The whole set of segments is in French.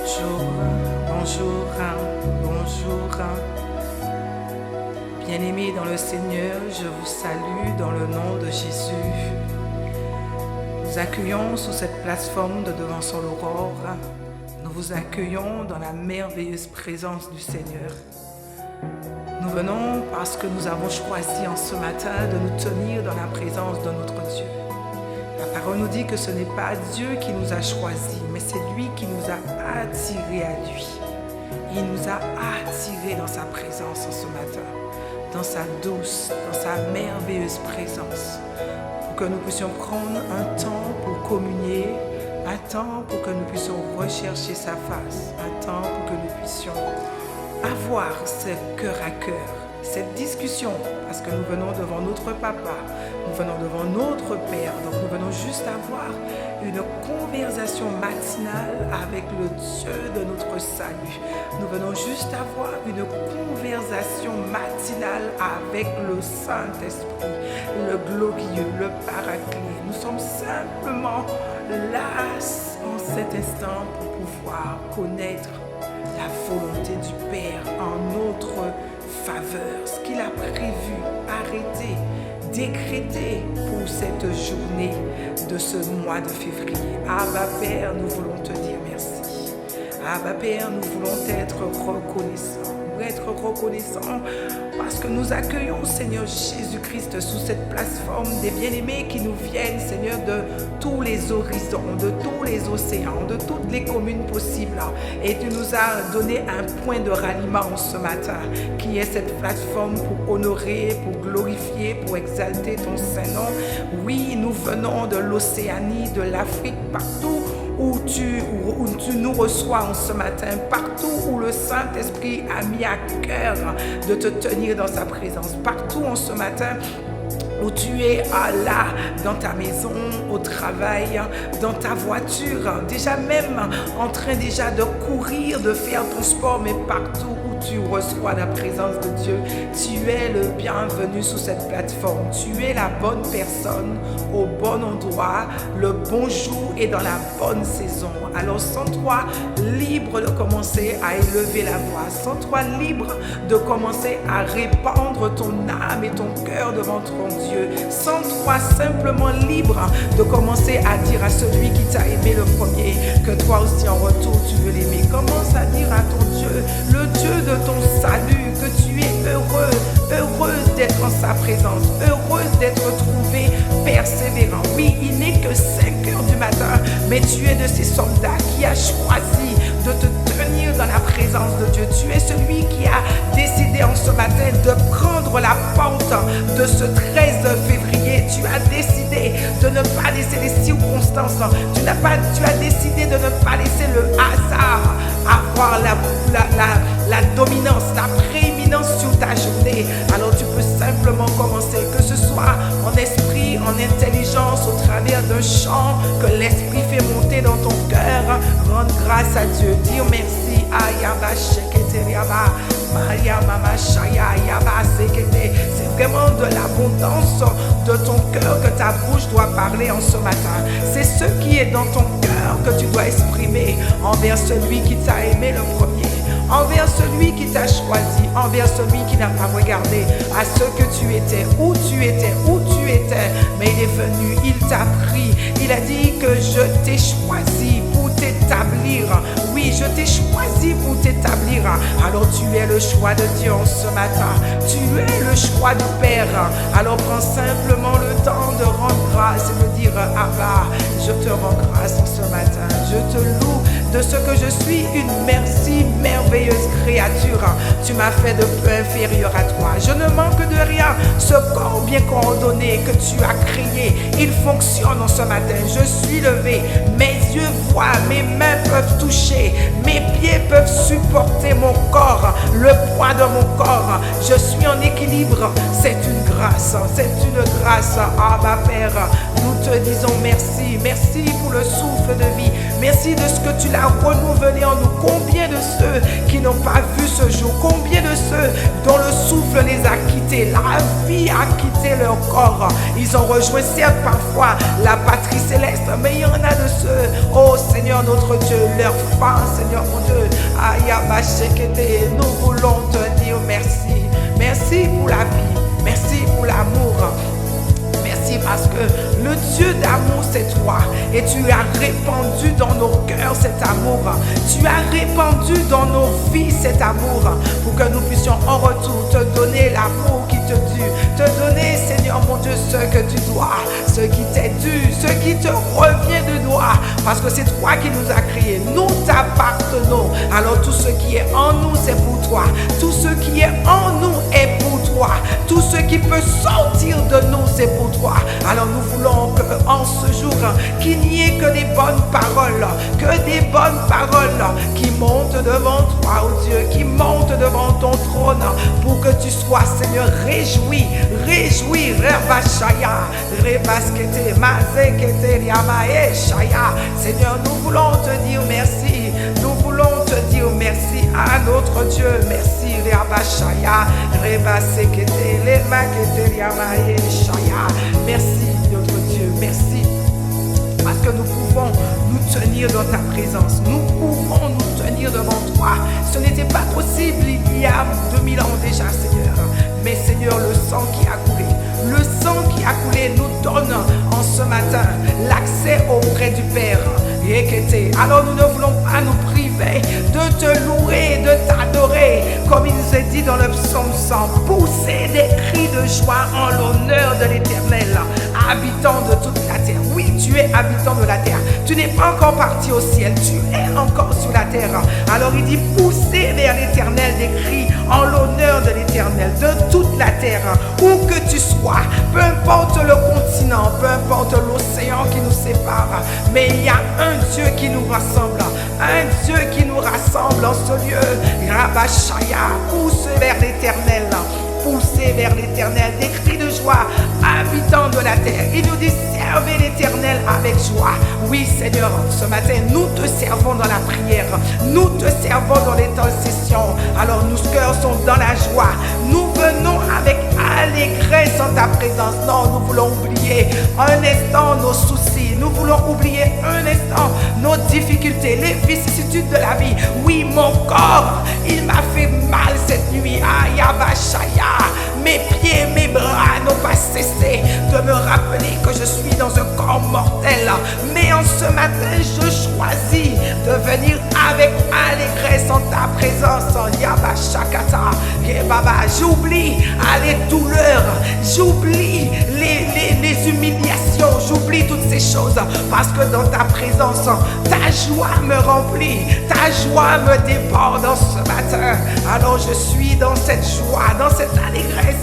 Bonjour, bonjour, bonjour. Bien-aimés dans le Seigneur, je vous salue dans le nom de Jésus. Nous accueillons sous cette plateforme de Devant son Aurore. Nous vous accueillons dans la merveilleuse présence du Seigneur. Nous venons parce que nous avons choisi en ce matin de nous tenir dans la présence de notre Dieu. La parole nous dit que ce n'est pas Dieu qui nous a choisis, mais c'est lui qui nous a attirés à lui. Il nous a attirés dans sa présence en ce matin, dans sa douce, dans sa merveilleuse présence, pour que nous puissions prendre un temps pour communier, un temps pour que nous puissions rechercher sa face, un temps pour que nous puissions avoir ce cœur à cœur, cette discussion, parce que nous venons devant notre papa, nous venons devant notre Père, donc nous venons juste avoir une conversation matinale avec le Dieu de notre salut. Nous venons juste avoir une conversation matinale avec le Saint-Esprit, le glorieux, le paraclet. Nous sommes simplement là en cet instant pour pouvoir connaître la volonté du Père en notre faveur, ce qu'il a prévu, arrêté, décrété pour cette journée de ce mois de février. Abba Père, nous voulons te dire merci. Abba Père, nous voulons être reconnaissants. Parce que nous accueillons, Seigneur Jésus-Christ, sous cette plateforme des bien-aimés qui nous viennent, Seigneur, de tous les horizons, de tous les océans, de toutes les communes possibles. Et tu nous as donné un point de ralliement ce matin, qui est cette plateforme pour honorer, pour glorifier, pour exalter ton Saint-Nom. Oui, nous venons de l'Océanie, de l'Afrique, partout où tu nous reçois en ce matin, partout où le Saint-Esprit a mis à cœur de te tenir dans sa présence, partout en ce matin où tu es là, dans ta maison, au travail, dans ta voiture, déjà même en train déjà de courir, de faire ton sport, mais partout où tu reçois la présence de Dieu, tu es le bienvenu sous cette plateforme. Tu es la bonne personne au bon endroit, le bon jour et dans la bonne saison. Alors sens-toi libre de commencer à élever la voix, sens-toi libre de commencer à répandre ton âme et ton cœur devant ton Dieu. Sens-toi simplement libre de commencer à dire à celui qui t'a aimé le premier que toi aussi en retour tu veux l'aimer. Commence à dire à ton Dieu, le Dieu de ton salut, que tu es heureuse d'être en sa présence, heureuse d'être trouvée persévérant. Oui, il n'est que 5 heures du matin, mais tu es de ces soldats qui a choisi de te tenir dans la présence de Dieu. Tu es celui qui a décidé en ce matin de prendre la porte de ce 13 février. Tu as décidé de ne pas laisser les circonstances. Tu as décidé de ne pas laisser le hasard avoir la dominance, la prééminence sur ta journée. Alors tu peux simplement commencer, que ce soit en esprit, en intelligence, au travers d'un chant que l'esprit fait monter dans ton cœur. Rendre grâce à Dieu, dire merci. Ayaba sheketeriaba, Maria mama shaya yaba sekete. C'est vraiment de l'abondance de ton cœur que ta bouche doit parler en ce matin. C'est ce qui est dans ton cœur que tu dois exprimer envers celui qui t'a aimé le premier, envers celui qui t'a choisi, envers celui qui n'a pas regardé à ce que tu étais, où tu étais, mais il est venu, il t'a pris, il a dit que je t'ai choisi pour t'établir. Oui, je t'ai choisi pour t'établir. Alors tu es le choix de Dieu en ce matin, tu es le choix du Père. Alors prends simplement le temps de rendre grâce et de dire Abba, je te rends grâce en ce matin, je te loue de ce que je suis une merci merveilleuse créature. Tu m'as fait de peu inférieur à toi. Je ne manque de rien. Ce corps bien coordonné que tu as créé, il fonctionne en ce matin. Je suis levé. Mes yeux voient, mes mains peuvent toucher, mes pieds peuvent supporter mon corps, le poids de mon corps. Je suis en équilibre. C'est une grâce. C'est une grâce. Abba Père, nous te disons merci. Merci pour le souffle de vie. Merci de ce que tu l'as renouvelé en nous. Combien de ceux qui n'ont pas vu ce jour, combien de ceux dont le souffle les a quittés, la vie qui a quitté leur corps. Ils ont rejoint certes parfois la patrie céleste, mais il y en a de ceux, oh Seigneur notre Dieu, leur fin, Seigneur mon Dieu. Nous voulons te dire merci. Merci pour la vie. Merci pour l'amour. Merci parce que le Dieu d'amour c'est toi et tu as répandu dans nos cœurs cet amour. Tu as répandu dans nos vies cet amour pour que nous puissions en retour te donner l'amour qui te dû, te donner Seigneur mon Dieu ce que tu dois, ce qui t'est dû, ce qui te revient de droit parce que c'est toi qui nous as créés, nous t'appartenons. Alors tout ce qui est en nous c'est pour toi, tout ce qui est en nous est pour toi, tout ce qui peut sortir de nous c'est pour toi. Alors nous voulons qu'en ce jour, qu'il n'y ait que des bonnes paroles, qui montent devant toi, oh Dieu, qui montent devant ton trône, pour que tu sois, Seigneur, réjoui, Rebashaya, Rebaskete, Mazekete, Yamae, Shaya. Seigneur, nous voulons te dire merci, nous voulons te dire merci à notre Dieu, merci, Rebashaya, Rebasekete, Lemakete, Yamae, Shaya. Merci, notre Dieu, merci. Parce que nous pouvons nous tenir dans ta présence. Nous pouvons nous tenir devant toi. Ce n'était pas possible il y a 2000 ans déjà, Seigneur. Mais Seigneur, le sang qui a coulé nous donne en ce matin l'accès auprès du Père. Alors nous ne voulons pas nous priver de te louer, de t'adorer, comme il nous est dit dans le psaume 100, pousser des cris de joie en l'honneur de l'Éternel, habitant de toute la terre. Oui, tu es habitant de la terre. Tu n'es pas encore parti au ciel, tu es encore sur la terre. Alors il dit pousser vers l'Éternel des cris en l'honneur de l'Éternel, de toute la terre, où que tu sois, peu importe le continent, peu importe l'océan qui nous sépare, mais il y a un Dieu qui nous rassemble, un Dieu qui nous rassemble en ce lieu. Rabashaya, pousse vers l'Éternel, poussez vers l'Éternel des cris de joie, habitants de la terre. Il nous dit servez l'Éternel avec joie. Oui Seigneur, ce matin nous te servons dans la prière, nous te servons dans l'intercession. Alors nos cœurs sont dans la joie, nous venons avec allégresse en ta présence. Non, nous voulons oublier un instant nos soucis, nous voulons oublier un instant nos difficultés, les vicissitudes de la vie. Oui, mon corps, il m'a fait mal cette nuit. Ayabashaya, mes pieds, mes bras n'ont pas cessé de me rappeler que je suis dans un corps mortel. Mais en ce matin, je choisis de venir avec allégresse en ta présence. Yabashakata, Baba, j'oublie les douleurs, j'oublie les humiliations, j'oublie toutes ces choses parce que dans ta présence, ta joie me remplit, ta joie me déborde en ce matin. Alors je suis dans cette joie, dans cette allégresse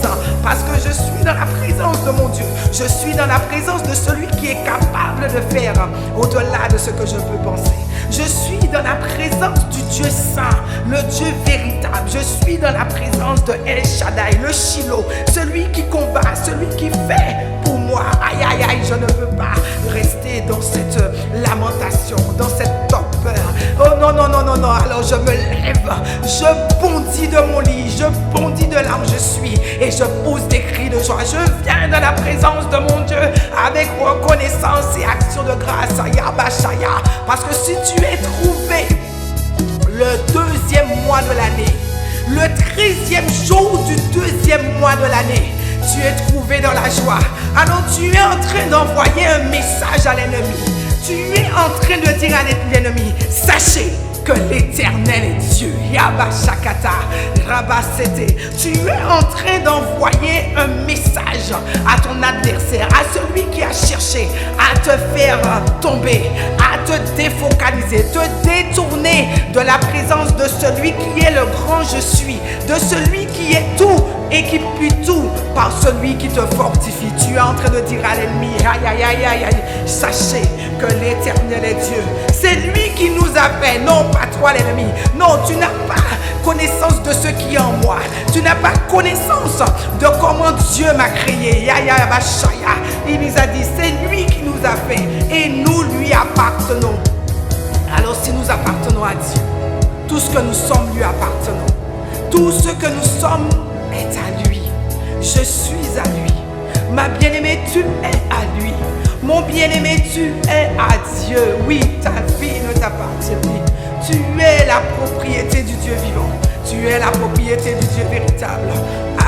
parce que je suis dans la présence de mon Dieu. Je suis dans la présence de celui qui est capable de faire au-delà de ce que je peux penser. Je suis dans la présence du Dieu saint, le Dieu véritable. Je suis dans la présence de El Shaddai, le Shiloh, celui qui combat, celui qui fait pour moi. Aïe, aïe, aïe, je ne veux pas rester dans cette lamentation, dans cette torpeur. Oh non, non, non, non, non. Alors je me lève, je bondis de mon lit, je bondis de là où je suis et je pousse des cris de joie. Je viens dans la présence de mon Dieu avec reconnaissance et action de grâce. Yabashaya. Parce que si tu es trouvé le 2e mois de l'année, le 13e jour du 2e mois de l'année, tu es trouvé dans la joie. Alors tu es en train d'envoyer un message à l'ennemi. Tu es en train de dire à l'ennemi, sachez que l'Éternel est Dieu. Yabashakata, Rabasete. Tu es en train d'envoyer un message à ton adversaire, à celui qui a cherché à te faire tomber, à te défocaliser, te détourner de la présence de celui qui est le grand je suis, de celui qui est tout et qui pue tout par celui qui te fortifie. Tu es en train de dire à l'ennemi, aïe, aïe, aïe, aïe, aïe, sachez que l'Éternel est Dieu. C'est lui qui nous a fait, non pas toi l'ennemi. Non, tu n'as pas connaissance de ce qui est en moi. Tu n'as pas connaissance de comment Dieu m'a créé. Yaya Bashaya. Il nous a dit, c'est lui qui nous a fait et nous lui appartenons. Alors si nous appartenons à Dieu, tout ce que nous sommes lui appartenons. Tout ce que nous sommes est à lui. Je suis à lui. Ma bien-aimée, tu es à lui. Mon bien-aimé, tu es à Dieu. Oui, ta vie ne t'appartient plus. Tu es la propriété du Dieu vivant. Tu es la propriété du Dieu véritable.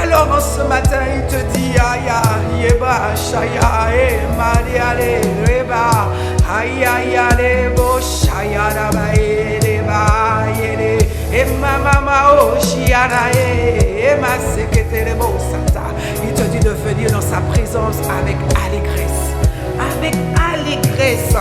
Alors en ce matin, il te dit, Aya, Yeba, Shaya, Mariale, Reba, Aya, Lebo, Shaya, Rabae, Reba, Yele, Mama, O, Shiana, Ema, Seketelebo, Sata. Il te dit de venir dans sa présence avec allégresse. Avec allégresse.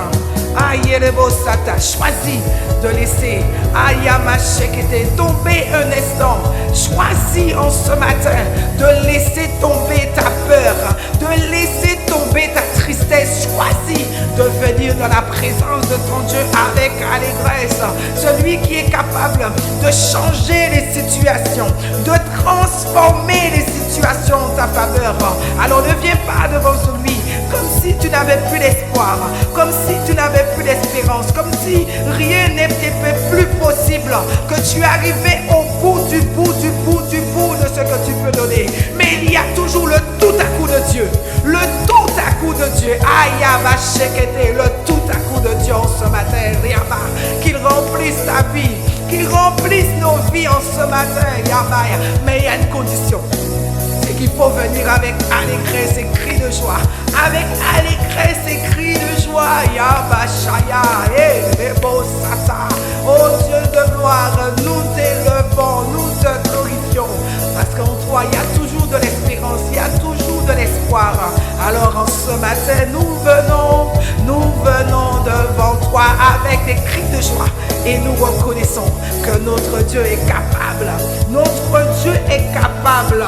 Ayelebo Sata, choisis de laisser Ayama Shekete tomber un instant. Choisis en ce matin de laisser tomber ta peur, de laisser tomber ta tristesse. Choisis de venir dans la présence de ton Dieu avec allégresse. Celui qui est capable de changer les situations, de transformer les situations en ta faveur. Alors ne viens pas devant lui comme si tu n'avais plus d'espoir, comme si tu n'avais plus d'espérance, comme si rien n'était plus possible, que tu arrivais au bout du bout de ce que tu peux donner. Mais il y a toujours le tout à coup de Dieu, le tout à coup de Dieu. Ayaba Shekete, le tout à coup de Dieu en ce matin, Riaba, qu'il remplisse ta vie, qu'il remplisse nos vies en ce matin, Yaba. Mais il y a une condition. Qu'il faut venir avec allégresse et cris de joie. Avec allégresse et cris de joie. Yabashaya, Rebo Sata. Oh Dieu de gloire, nous t'élevons, nous te glorifions. Parce qu'en toi, il y a toujours de l'espérance, il y a toujours de l'espoir. Alors en ce matin, nous venons devant toi avec des cris de joie. Et nous reconnaissons que notre Dieu est capable. Notre Dieu est capable.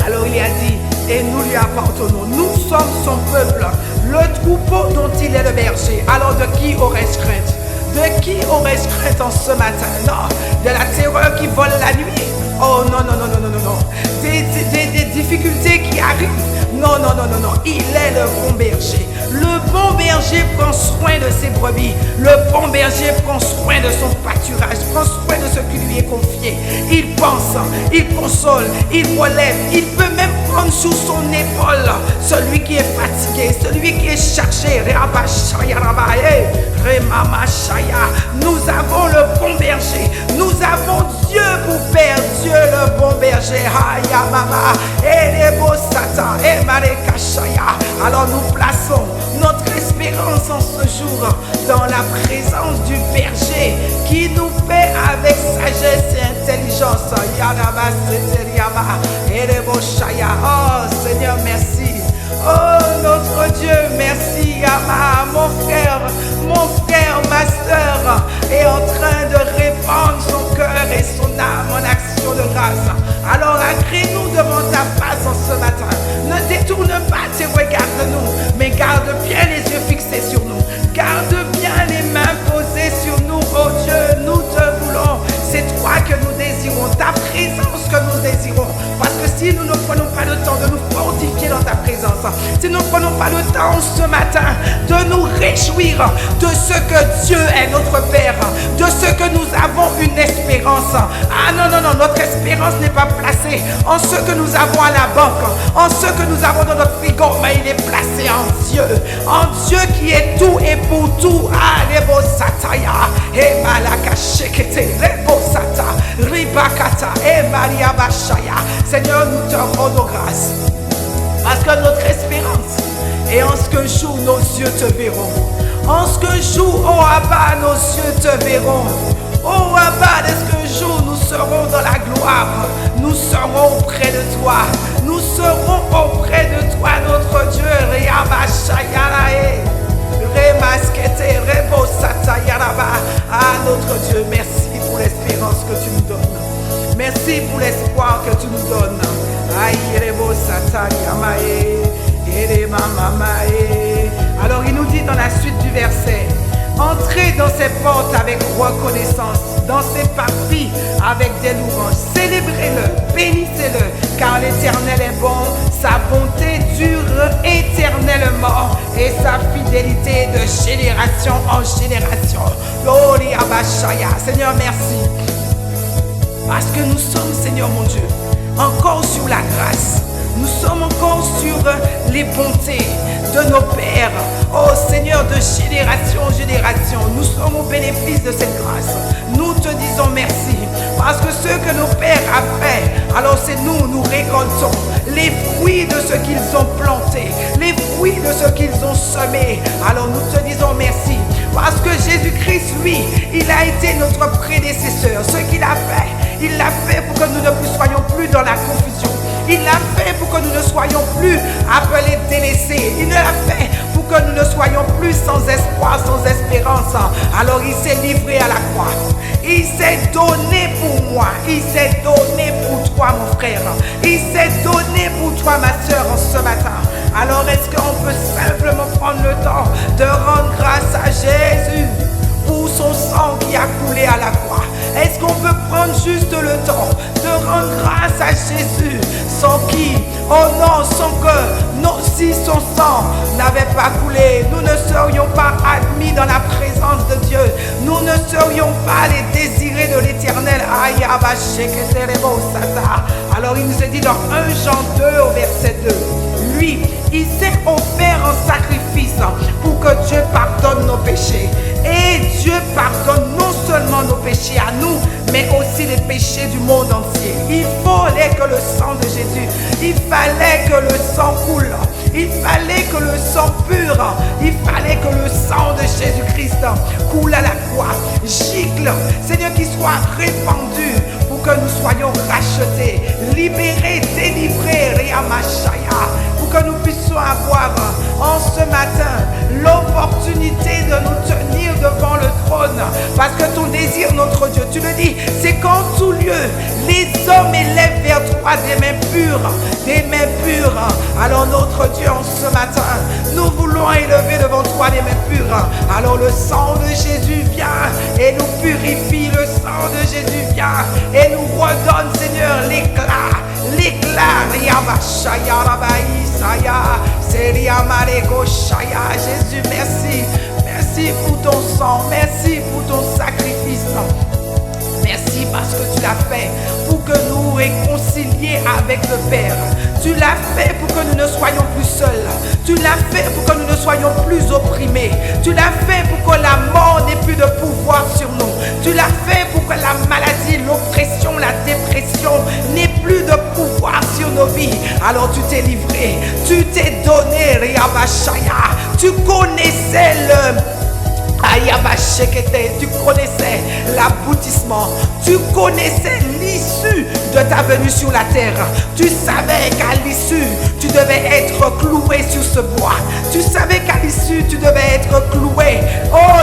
Alors il a dit, et nous lui appartenons, nous sommes son peuple, le troupeau dont il est le berger. Alors de qui aurais-je crainte? De qui aurais-je crainte en ce matin? Non, de la terreur qui vole la nuit. Oh non, non, non, non, non, non, non. Des difficultés qui arrivent. Non, non, non, non, non. Il est le bon berger. Le bon berger prend soin de ses brebis. Le bon berger prend soin de son pâturage, prend soin de ce qui lui est confié. Il pense, il console, il relève. Il peut même prendre sous son épaule celui qui est fatigué, celui qui est chargé. Nous avons le bon berger. Nous avons Dieu pour Père, Dieu le bon berger. Alors nous plaçons notre espérance en ce jour dans la présence du berger qui nous paie avec sagesse et intelligence. Oh Seigneur, merci. Oh notre Dieu, merci. Mon frère, ma soeur est en train de répandre son cœur et son âme en action de grâce. Alors agrée-nous devant ta face en ce matin. Ne détourne pas tes regards de nous, mais garde bien les yeux fixés sur nous. Garde bien les mains posées sur nous. Oh Dieu, nous te voulons. C'est toi que nous désirons, ta présence que nous désirons. Parce que si nous ne prenons pas le temps de nous fortifier dans ta présence, si nous ne prenons pas le temps ce matin de nous réjouir de ce que Dieu est notre Père, de ce que nous avons une espérance. Ah non, non, non, notre espérance n'est pas placée en ce que nous avons à la banque, en ce que nous avons dans notre frigo, mais il est placé en Dieu qui est tout et pour tout. Ah, Rebo Sataya, et Malaka Shekete, Rebo Sata, Ribakata, et Maria Bashaya. Seigneur, nous te rendons grâce. Parce que notre espérance est en ce que jour nos yeux te verront. En ce que jour, oh Abba, nos yeux te verront. Oh Abba, est-ce que jour nous serons dans la gloire. Nous serons auprès de toi. Nous serons auprès de toi, notre Dieu. Ah, notre Dieu, merci pour l'espérance que tu nous donnes. Merci pour l'espoir que tu nous donnes. Alors il nous dit dans la suite du verset, entrez dans ses portes avec reconnaissance, dans ses parvis avec des louanges. Célébrez-le, bénissez-le, car l'Éternel est bon, sa bonté dure éternellement et sa fidélité de génération en génération. Seigneur, merci. Parce que nous sommes, Seigneur mon Dieu, encore sur la grâce. Nous sommes encore sur les bontés de nos pères. Oh Seigneur, de génération en génération, nous sommes au bénéfice de cette grâce. Nous te disons merci. Parce que ce que nos pères ont fait, alors c'est nous récoltons les fruits de ce qu'ils ont planté, les fruits de ce qu'ils ont semé. Alors nous te disons merci. Parce que Jésus-Christ, lui, il a été notre prédécesseur. Ce qu'il a fait, il l'a fait pour que nous ne soyons plus dans la confusion. Il l'a fait pour que nous ne soyons plus appelés délaissés. Il l'a fait pour que nous ne soyons plus sans espoir, sans espérance. Alors il s'est livré à la croix. Il s'est donné pour moi. Il s'est donné pour toi, mon frère. Il s'est donné pour toi, ma soeur, en ce matin. Alors est-ce qu'on peut simplement prendre le temps de rendre grâce à Jésus pour son sang qui a coulé à la croix? Est-ce qu'on peut prendre juste le temps de rendre grâce à Jésus, sans qui, oh non, sans que, si son sang n'avait pas coulé, nous ne serions pas admis dans la présence de Dieu. Nous ne serions pas les désirés de l'Éternel. Alors il nous est dit dans 1 Jean 2 au verset 2, lui, il s'est offert en sacrifice pour que Dieu pardonne nos péchés. Et Dieu pardonne non seulement nos péchés à nous, mais aussi les péchés du monde entier. Il fallait que le sang de Jésus, il fallait que le sang coule, il fallait que le sang pur, il fallait que le sang de Jésus-Christ coule à la croix, gicle, Seigneur, qu'il soit répandu pour que nous soyons rachetés, libérés, délivrés, Riamashaya, pour que nous puissions avoir en ce matin l'opportunité de nous tenir devant le trône. Parce que ton désir, notre Dieu, tu le dis, c'est qu'en tout lieu, les hommes élèvent vers toi des mains pures, des mains pures. Alors notre Dieu, en ce matin, nous voulons élever devant toi des mains pures. Alors le sang de Jésus vient et nous purifie, le sang de Jésus vient et nous redonne, Seigneur, l'éclat, Jésus, merci. Merci pour ton sang. Merci pour ton sacrifice. Merci parce que tu l'as fait pour que nous réconcilier avec le Père. Tu l'as fait pour que nous ne soyons plus seuls. Tu l'as fait pour que nous ne soyons plus opprimés. Tu l'as fait pour que la mort n'ait plus de pouvoir sur nous. Tu l'as fait pour que la maladie, l'oppression, la dépression n'ait plus de pouvoir sur nos vies. Alors tu t'es livré, tu t'es donné, Riabashaya. Tu connaissais tu connaissais l'aboutissement, tu connaissais l'issue de ta venue sur la terre. Tu savais qu'à l'issue, tu devais être cloué sur ce bois. Tu savais qu'à l'issue, tu devais être cloué. Oh,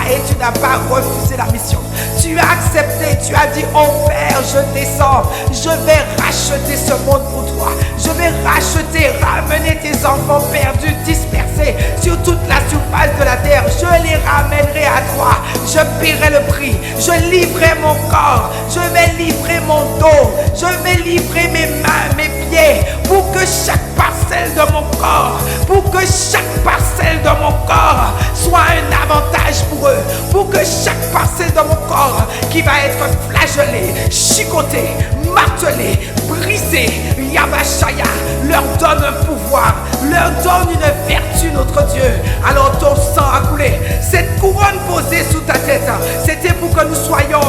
et tu n'as pas refusé la mission. Tu as accepté, tu as dit, oh Père, je descends, je vais racheter ce monde pour toi. Je vais racheter, ramener tes enfants perdus, dispersés sur toute la surface de la terre. Je les ramènerai à toi. Je paierai le prix. Je livrerai mon corps. Je vais livrer mon dos. Je vais livrer mes mains, mes pieds, pour que chaque parcelle de mon corps, soit un avantage pour eux. Pour que chaque parcelle de mon corps qui va être flagellée, chicotée, martelée, brisée, Yabashaya, leur donne un pouvoir, leur donne une vertu, notre Dieu. Alors ton sang a coulé. Cette couronne posée sous ta tête, c'était pour que nous soyons,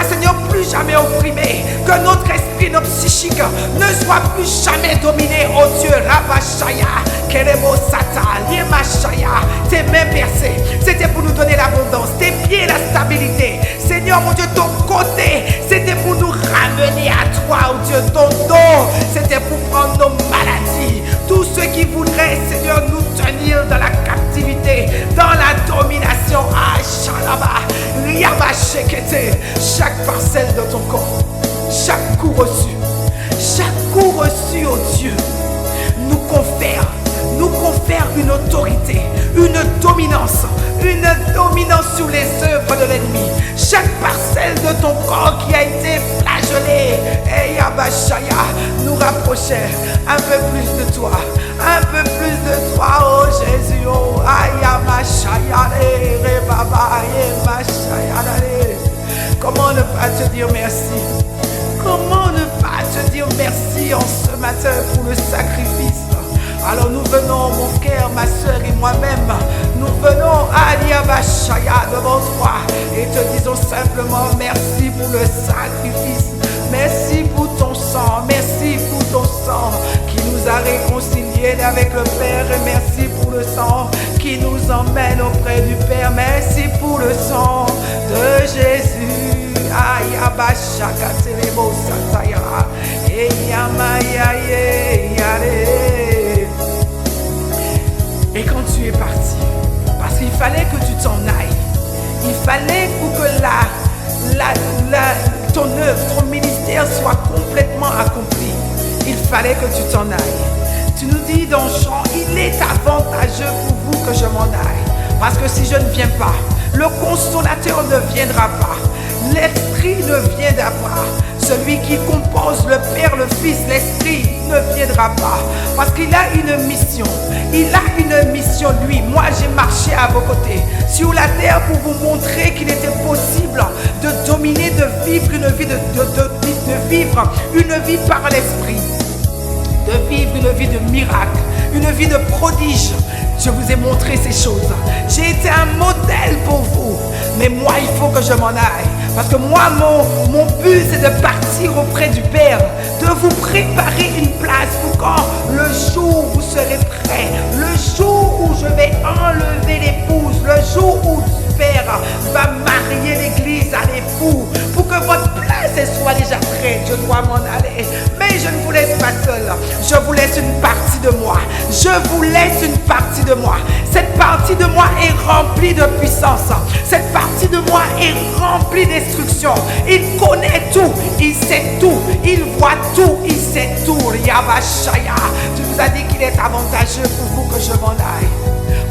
Seigneur, plus jamais opprimés. Que notre esprit, notre psychique ne soit plus jamais dominé, oh Dieu. Rabashaya, Kerebo Sata, Liemashaya, tes mains percées, c'était pour nous donner l'abondance. Tes pieds, la stabilité. Seigneur, mon Dieu, ton côté, c'était pour nous ramener à toi, oh Dieu. Ton dos, c'était pour prendre nos maladies. Tous ceux qui voudraient, Seigneur, nous tenir dans la captivité, dans la domination. Shalaba, Riabashekete, chaque parcelle de ton corps, chaque coup reçu, oh Dieu, nous confère une autorité, une dominance sur les œuvres de l'ennemi. Chaque parcelle de ton corps qui a été flagellée, nous rapprochait un peu plus de toi, oh Jésus. Oh, comment ne pas te dire merci? Comment ne pas te dire merci en ce matin pour le sacrifice. Alors nous venons, mon frère, ma soeur et moi-même, nous venons à Diabashaya devant toi et te disons simplement merci pour le sacrifice. Merci pour ton sang, merci pour ton sang qui nous a réconciliés avec le Père et merci pour le sang qui nous emmène auprès du Père. Merci pour le sang de Jésus. Ayabashaka telebo sataya eyamayaye yare. Et quand tu es parti, parce qu'il fallait que tu t'en ailles, il fallait pour que ton œuvre, ton ministère soit complètement accompli, il fallait que tu t'en ailles. Tu nous dis dans le chant, il est avantageux pour vous que je m'en aille. Parce que si je ne viens pas, le consolateur ne viendra pas. L'Esprit ne viendra pas. Celui qui compose le Père, le Fils, l'Esprit ne viendra pas. Parce qu'il a une mission. Il a une mission, lui. Moi, j'ai marché à vos côtés sur la terre pour vous montrer qu'il était possible de dominer, de vivre une vie, de vivre une vie par l'Esprit. De vivre une vie de miracle, une vie de prodige. Je vous ai montré ces choses. J'ai été un modèle pour vous. Mais moi, il faut que je m'en aille. Parce que moi, mon but, c'est de partir auprès du Père. De vous préparer une place pour quand le jour où vous serez prêts. Le jour où je vais enlever l'épouse. Le jour où le Père va marier l'église à l'époux. Pour que votre place soit déjà prête. Je dois m'en aller. Mais je ne vous laisse pas seul. Je vous laisse une partie de moi. Je vous laisse une partie de moi. Cette partie de moi est remplie de puissance. Cette partie de moi est remplie d'instructions. Il connaît tout. Il sait tout. Il voit tout. Il sait tout. Yabashaya. Tu nous as dit qu'il est avantageux pour vous que je m'en aille.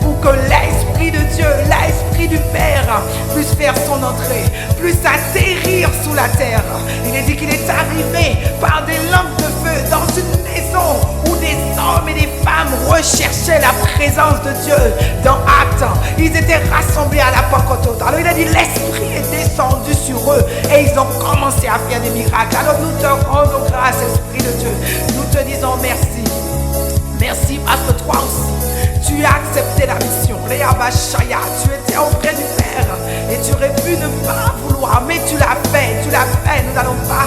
Pour que l'Esprit de Dieu, l'Esprit du Père puisse faire son entrée, puisse atterrir sous la terre. Il est dit qu'il est arrivé par des lampes de feu dans une maison où des hommes et des femmes recherchaient la présence de Dieu. Dans Actes, ils étaient rassemblés à la Pentecôte. Alors il a dit l'Esprit est descendu sur eux et ils ont commencé à faire des miracles. Alors nous te rendons grâce, Esprit de Dieu. Nous te disons merci. Merci parce que toi aussi, tu as accepté la mission. Réabashaya, tu étais auprès du Père et tu aurais pu ne pas vouloir, mais tu l'as fait, Nous n'allons pas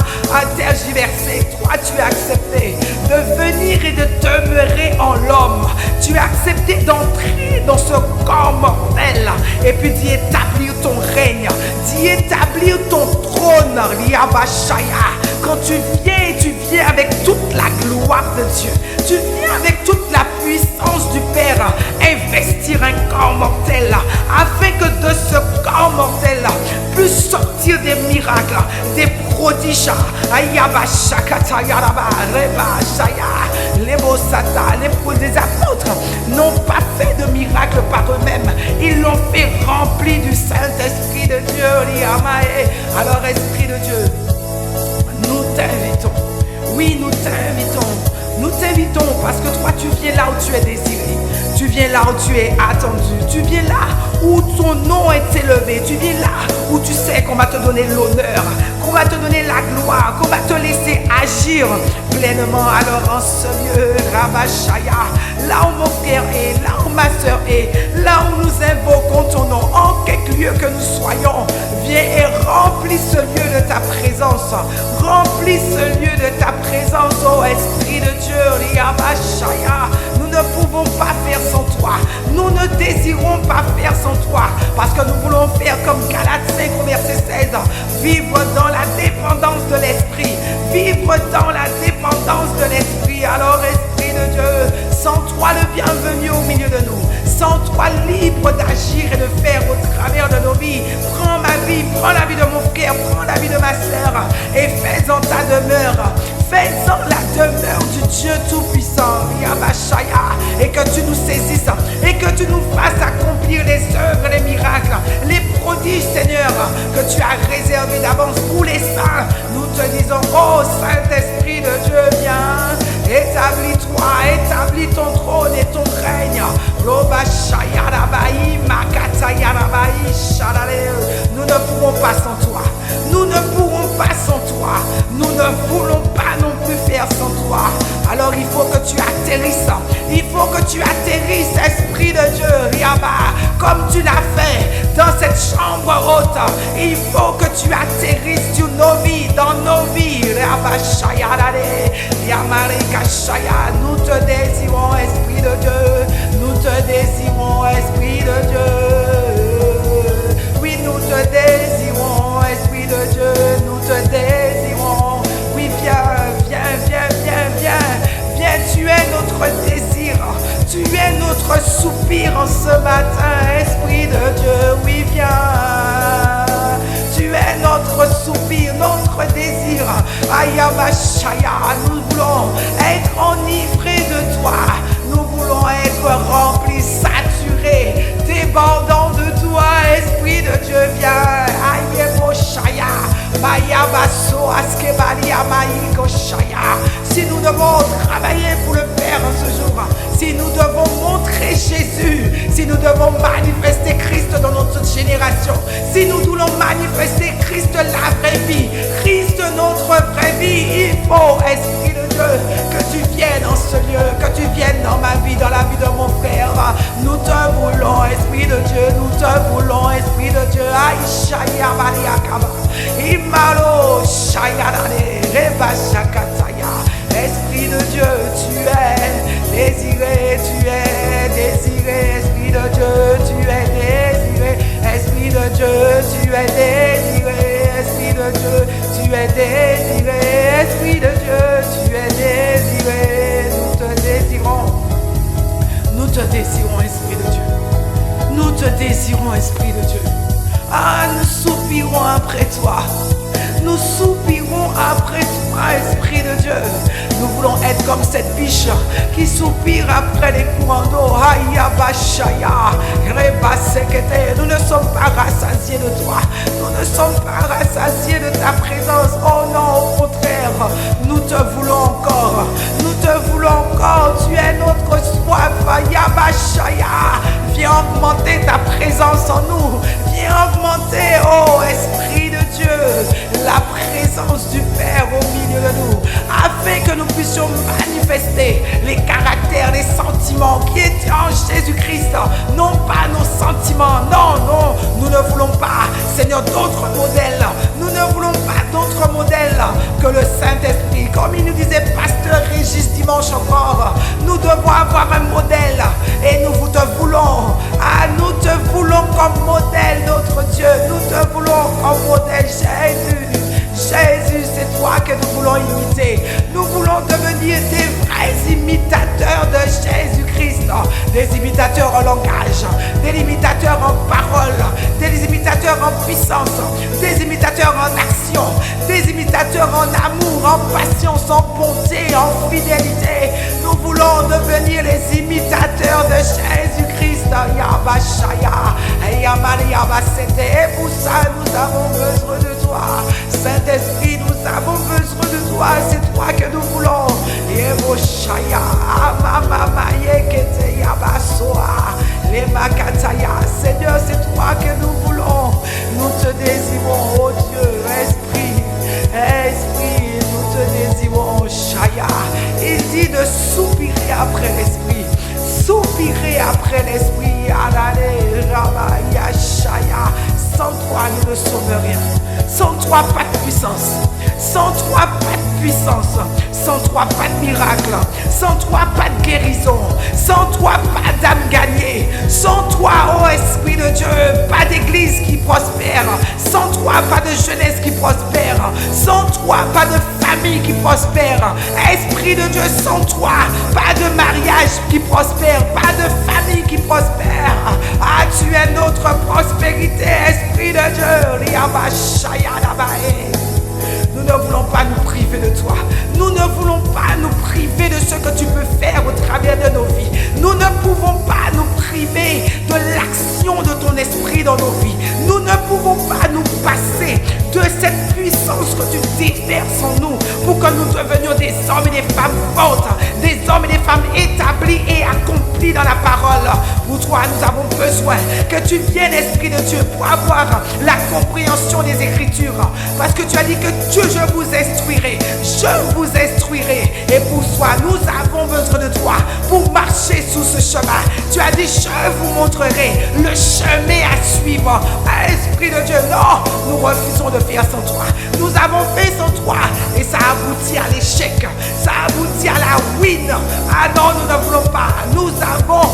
tergiverser. Toi, tu as accepté de venir et de demeurer en l'homme. Tu as accepté d'entrer dans ce corps mortel et puis d'y établir ton règne, d'y établir ton trône. Réabashaya, quand tu viens avec toute la gloire de Dieu. Tu viens avec toute la puissance du Père investir un corps mortel afin que de ce corps mortel puisse sortir des miracles, des prodiges. Les apôtres n'ont pas fait de miracles par eux-mêmes. Ils l'ont fait rempli du Saint-Esprit de Dieu. Alors, Esprit de Dieu, nous t'invitons. Oui, nous t'invitons. Nous t'invitons parce que toi, tu viens là où tu es désiré. Tu viens là où tu es attendu. Tu viens là où ton nom est élevé. Tu viens là où tu sais qu'on va te donner l'honneur, qu'on va te donner la gloire, qu'on va te laisser agir pleinement. Alors en ce lieu, Rabashaya, là où mon frère est, là où ma soeur est, là où nous invoquons ton nom, en quelque lieu que nous soyons, viens et remplis ce lieu de ta présence. Remplis ce lieu de ta présence, ô Esprit de Dieu. Rabashaya, nous ne pouvons pas faire sans toi. Nous ne désirons pas faire sans toi. Parce que nous voulons faire comme Galates 5 verset 16. Vivre dans la dépendance de l'Esprit. Vivre dans la dépendance de l'Esprit. Alors Esprit de Dieu, sans toi le bienvenu au milieu de nous. Sans toi libre d'agir et de faire au travers de nos vies. Prends ma vie, prends la vie de mon frère, prends la vie de ma soeur et fais-en ta demeure. Fais-en la demeure du Dieu Tout-Puissant, Yabashaya, et que tu nous saisisses, et que tu nous fasses accomplir les œuvres, les miracles, les prodiges, Seigneur, que tu as réservés d'avance pour les saints. Nous te disons, oh Saint-Esprit de Dieu, viens, établis-toi, établis ton trône et ton règne. Nous ne pourrons pas sans toi. Nous ne pourrons pas sans toi. Nous ne voulons pas non plus atterrisses. Il faut que tu atterrisses, Esprit de Dieu, Yaba, comme tu l'as fait dans cette chambre haute. Il faut que tu atterrisses sur nos vies, dans nos vies. Nous te désirons, Esprit de Dieu. Nous te désirons, Esprit de Dieu. Oui, nous te désirons, Esprit de Dieu. Nous te désirons. Oui, viens, viens, viens, viens, viens. Viens, tu es notre désir. Tu es notre soupir en ce matin, Esprit de Dieu. Oui, viens. Tu es notre soupir, notre désir. Ayabashaya, nous voulons être enivrés de toi. Nous voulons être remplis, saturés, débordants de toi, Esprit de Dieu. Viens. Ayeboshaya, Mayabaso, Askebalia, Maïkoshaya. Si nous devons travailler pour le faire en ce jour, si nous devons montrer Jésus, si nous devons manifester Christ dans notre génération, si nous voulons manifester Christ la vraie vie, Christ notre vraie vie, il faut, Esprit de Dieu, que tu viennes en ce lieu, que tu viennes dans ma vie, dans la vie de mon frère. Nous te voulons, Esprit de Dieu, nous te voulons, Esprit de Dieu. Aïshaya Mariakaba, Imalo Shayadane, Rebashakataya. Esprit de Dieu, tu es désiré, Esprit de Dieu, tu es désiré, Esprit de Dieu, tu es désiré, Esprit de Dieu, tu es désiré, Esprit de Dieu, tu es désiré, nous te désirons, Esprit de Dieu, nous te désirons, Esprit de Dieu. Ah, nous soupirons après toi. Nous soupirons après toi, Esprit de Dieu. Nous voulons être comme cette biche qui soupire après les courants d'eau. Nous ne sommes pas rassasiés de toi. Nous ne sommes pas rassasiés de ta présence. Oh non, au contraire, nous te voulons encore. Nous te voulons encore. Tu es notre soif. Viens augmenter ta présence en nous. Viens augmenter, oh Esprit de Dieu, la présence du Père au milieu de nous, afin que nous puissions manifester les caractères, les sentiments qui étaient en Jésus-Christ. Non pas nos sentiments, non, non, nous ne voulons pas, Seigneur, d'autres modèles. Nous ne voulons pas d'autres modèles que le Saint-Esprit. Comme il nous disait Pasteur Régis dimanche encore, nous devons avoir un modèle et nous te voulons. Ah, nous te voulons comme modèle, notre Dieu. Nous te voulons comme modèle, Jésus. Jésus, c'est toi que nous voulons imiter. Nous voulons devenir des vrais imitateurs de Jésus-Christ. Des imitateurs en langage, des imitateurs en parole, des imitateurs en puissance, des imitateurs en action, des imitateurs en amour, en patience, en bonté, en fidélité. Nous voulons devenir les imitateurs de Jésus-Christ. Yabashaya, Yamaliabasete. Et pour ça, nous avons besoin de toi. Saint-Esprit, nous avons besoin de toi. C'est toi que nous voulons. Yeboshaya, Amamama Yekete Yabasoa, Lemakataya. Seigneur, c'est toi que nous voulons. Nous te désirons, oh Dieu, Esprit. Esprit, nous te désirons, Shaya. Il dit de soupirer après l'Esprit. Soupirer après l'Esprit. Sans toi, nous ne sommes rien. Sans toi, pas de puissance. Sans toi, pas de puissance. Sans toi, pas de miracle. Sans toi, pas de guérison. Sans toi, pas d'âme gagnée. Sans toi, oh Esprit de Dieu, pas d'église qui prospère. Sans toi, pas de jeunesse qui prospère. Sans toi, pas de famille qui prospère. Esprit de Dieu, sans toi, pas de mariage qui prospère. Pas de famille qui prospère. Ah, tu es notre prospérité, Esprit de Dieu. Nous ne voulons pas nous priver de toi. Nous ne voulons pas nous priver de ce que tu peux faire au travers de nos vies. Nous ne pouvons pas nous priver de l'action de ton esprit dans nos vies. Nous ne pouvons pas nous passer de cette puissance que tu déverses en nous pour que nous devenions des hommes et des femmes fortes, des hommes et des femmes établis et accomplis dans la parole. Pour toi, nous avons besoin que tu viennes, Esprit de Dieu, pour avoir la compréhension des Écritures. Parce que tu as dit que Dieu, je vous instruirai. Je vous instruirai. Et pour toi, nous avons besoin de toi pour marcher sous ce chemin. Tu as dit, je vous montrerai le chemin à suivre. Esprit de Dieu, non, nous refusons de faire sans toi. Nous avons fait sans toi et ça aboutit à l'échec. Ça aboutit à la ruine. Ah non, nous ne voulons pas. Nous avons,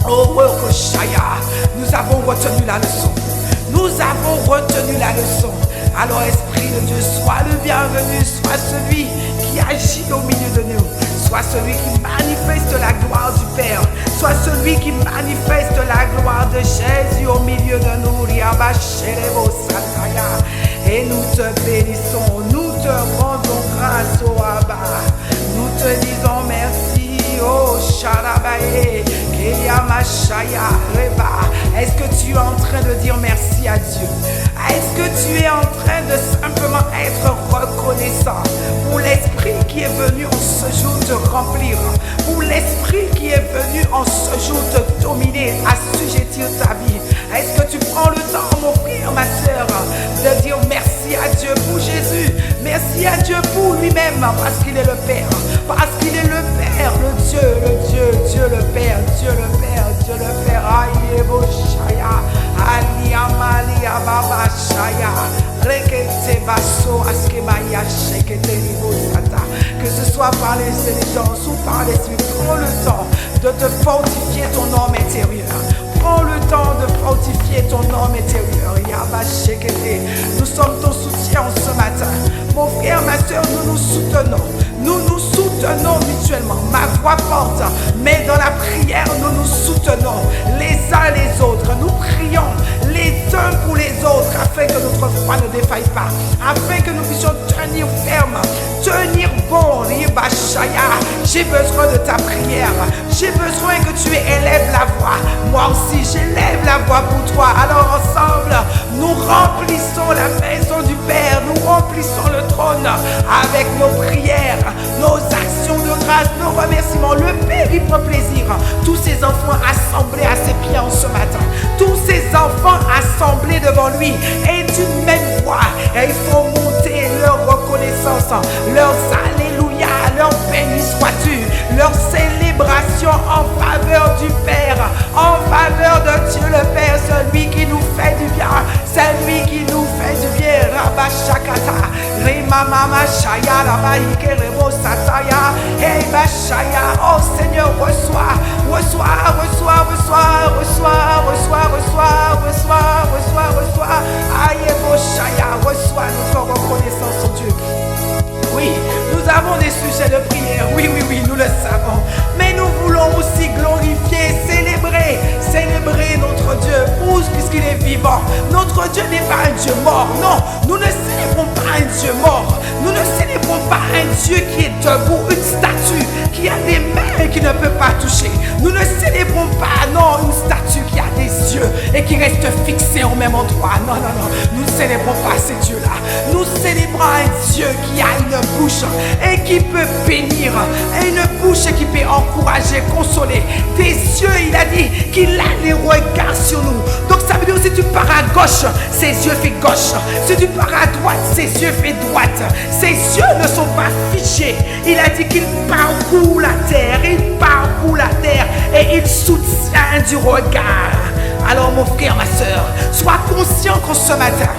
oh Wokoshaya, nous avons retenu la leçon. Nous avons retenu la leçon. Alors, Esprit de Dieu, sois le bienvenu, sois celui qui agit au milieu de nous. Sois celui qui manifeste la gloire du Père. Sois celui qui manifeste la gloire de Jésus au milieu de nous. Et nous te bénissons, nous te rendons grâce, oh Abba. Nous te disons merci, oh Sharabaye, Keyamashaya, Reba. Est-ce que tu es en train de dire merci à Dieu? Est-ce que tu es en train de simplement être reconnaissant pour l'Esprit qui est venu en ce jour te remplir, pour l'Esprit qui est venu en ce jour te dominer, assujettir ta vie? Est-ce que tu prends le temps, mon frère, ma soeur, de dire merci à Dieu pour Jésus, merci à Dieu pour lui-même, parce qu'il est le Père, parce qu'il est le Père, le Dieu le Père, Dieu le Père, Dieu le Père. Aïe, Boshaya, Aliamalia Baba Shaya, Rekete Basso, Askemaya, Shekete Libosata. Que ce soit par les intelligences ou par l'esprit, prends le temps de te fortifier ton homme intérieur. Prends le temps de fortifier ton homme intérieur. Yaba Shekete. Nous sommes ton soutien ce matin. Mon frère, ma soeur, nous nous soutenons. Nous nous soutenons mutuellement. Ma voix porte, mais dans la prière, nous nous soutenons les uns les autres. Nous prions les uns pour les autres afin que notre foi ne défaille pas, afin que nous puissions tenir ferme, tenir bon. J'ai besoin de ta prière. J'ai besoin que tu élèves la voix. Moi aussi, j'élève la voix pour toi. Alors ensemble, nous remplissons la maison du Père. Nous remplissons le trône avec nos prières, nos actions de grâce, nos remerciements. Le Père, il prend plaisir. Tous ces enfants assemblés à ses pieds en ce matin, tous ces enfants assemblés devant lui, et d'une même voix. Et il faut monter leur reconnaissance, leurs alléluia, leur béni sois-tu, leur célébration en faveur du Père, en faveur de Dieu le Père, celui qui nous fait du bien, celui qui nous fait du bien. Rabba Shakata, Rima Mama Shaya, Rabba Ikerebo Sataya, Hey Bashaya. Oh Seigneur, reçois, reçois, reçois, reçois, reçois, reçois, reçois, reçois, reçois, reçois. Ayebo Shaya, reçois notre reconnaissance au Dieu. Oui, nous avons des sujets de prière, oui, oui, oui, nous le savons. Mais nous voulons aussi glorifier, célébrer notre Dieu, puisqu'il est vivant. Notre Dieu n'est pas un Dieu mort, non. Nous ne célébrons pas un Dieu mort. Nous ne célébrons pas un Dieu qui est debout, une statue, qui a des mains et qui ne peut pas toucher. Nous ne célébrons pas, non, une statue qui a des yeux et qui reste fixée au même endroit. Non, non, non. Nous ne célébrons pas ces dieux-là. Nous célébrons un Dieu qui a une bouche et qui peut bénir, et une bouche qui peut encourager, consoler. Des yeux, il a dit qu'il a les regards sur nous. Donc ça veut dire si tu pars à gauche, ses yeux font gauche. Si tu pars à droite, ses yeux font droite. Ses yeux ne sont pas figés. Il a dit qu'il parcourt la terre, et il soutient du regard. Alors mon frère, ma soeur, sois conscient qu'en ce matin,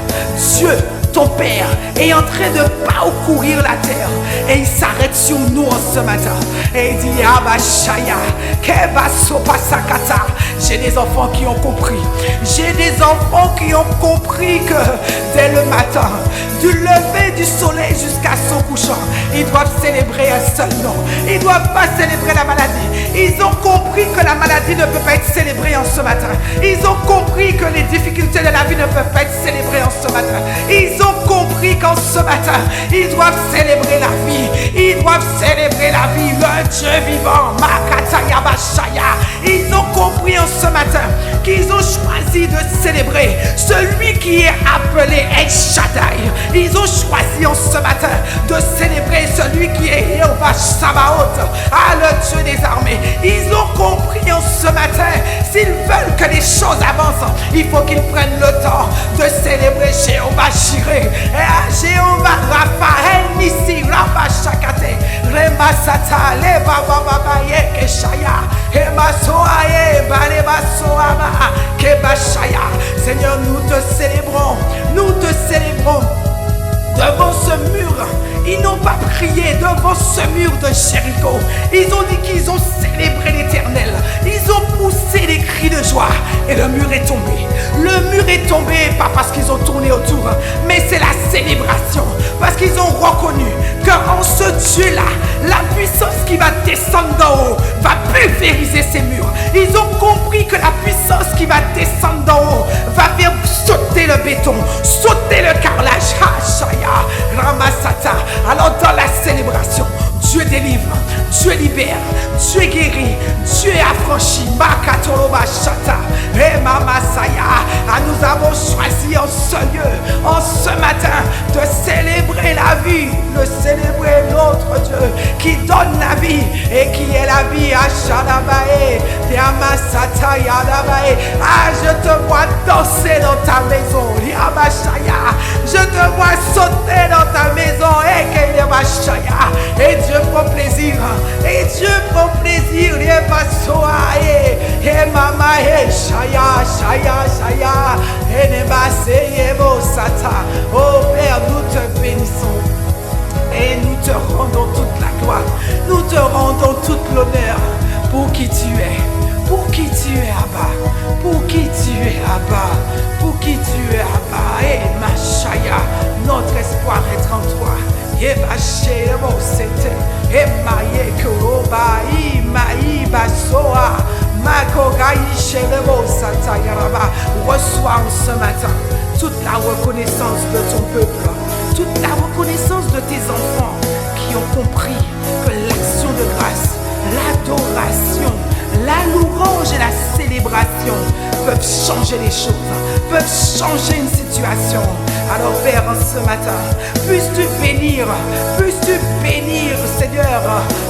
Dieu, ton Père, est en train de parcourir la terre et il s'arrête sur nous en ce matin et il dit Abashaya, Kebasopasakata. J'ai des enfants qui ont compris. J'ai des enfants qui ont compris que dès le matin, du lever du soleil jusqu'à son couchant, ils doivent célébrer un seul nom. Ils ne doivent pas célébrer la maladie. Ils ont compris que la maladie ne peut pas être célébrée en ce matin. Ils ont compris que les difficultés de la vie ne peuvent pas être célébrées en ce matin. Ils ont compris compris qu'en ce matin, ils doivent célébrer la vie. Ils doivent célébrer la vie, le Dieu vivant. Makataya Bashaya. Ils ont compris en ce matin qu'ils ont choisi de célébrer celui qui est appelé El Shaddai. Ils ont choisi en ce matin de célébrer celui qui est Jéhovah Sabaoth, le Dieu des armées. Ils ont compris en ce matin, s'ils veulent que les choses avancent, il faut qu'ils prennent le temps de célébrer Jéhovah Jireh, Jéhovah Rapha, El Nissi, Rabba Shakate, Rema Sata, Leba Baba Yekeshaya, Ema Soaye, Baleba Soama, Kebashaya. Seigneur, nous te célébrons devant ce mur. Ils n'ont pas prié devant ce mur de Jéricho. Ils ont dit qu'ils ont célébré l'Éternel. Ils ont poussé des cris de joie et le mur est tombé. Le mur est tombé, pas parce qu'ils ont tourné autour, mais c'est la célébration. Parce qu'ils ont reconnu qu'en ce Dieu-là, la puissance qui va descendre d'en haut va pulvériser ces murs. Ils ont compris que la puissance qui va descendre d'en haut va faire sauter le béton, sauter le carrelage. Hashaya, Ramasata. Alors dans la célébration, Dieu délivre, Dieu libère, Dieu guérit, Dieu affranchit. Makatoloba Shata, Mamasaya. Nous avons choisi en ce lieu, en ce matin, de célébrer la vie, de célébrer notre Dieu qui donne la vie et qui est la vie. Ashadabae, Yamasata Yadabae. Je te vois danser dans ta maison. Yamashaya. Je te vois sauter dans ta maison. Et Dieu prend plaisir. Et Dieu prend plaisir. Et Mama Shaya, Shaya, Shaya. Et Nebaseyebo Sata. Oh Père, nous te bénissons. Et nous te rendons toute la gloire. Nous te rendons toute l'honneur pour qui tu es. Pour qui tu es, Abba. Pour qui tu es, Abba. Pour qui tu es, Abba. Et Mashaya, notre espoir est en toi. Et Bashebo Sete. Et Maye Kuroba. Imaï Basoa. Makogai Shelebo Sata Yaraba. Reçois en ce matin toute la reconnaissance de ton peuple. Toute la reconnaissance de tes enfants qui ont compris que l'action de grâce, l'adoration, la louange et la célébration peuvent changer les choses, peuvent changer une situation. Alors Père, ce matin, puisses-tu bénir, Seigneur,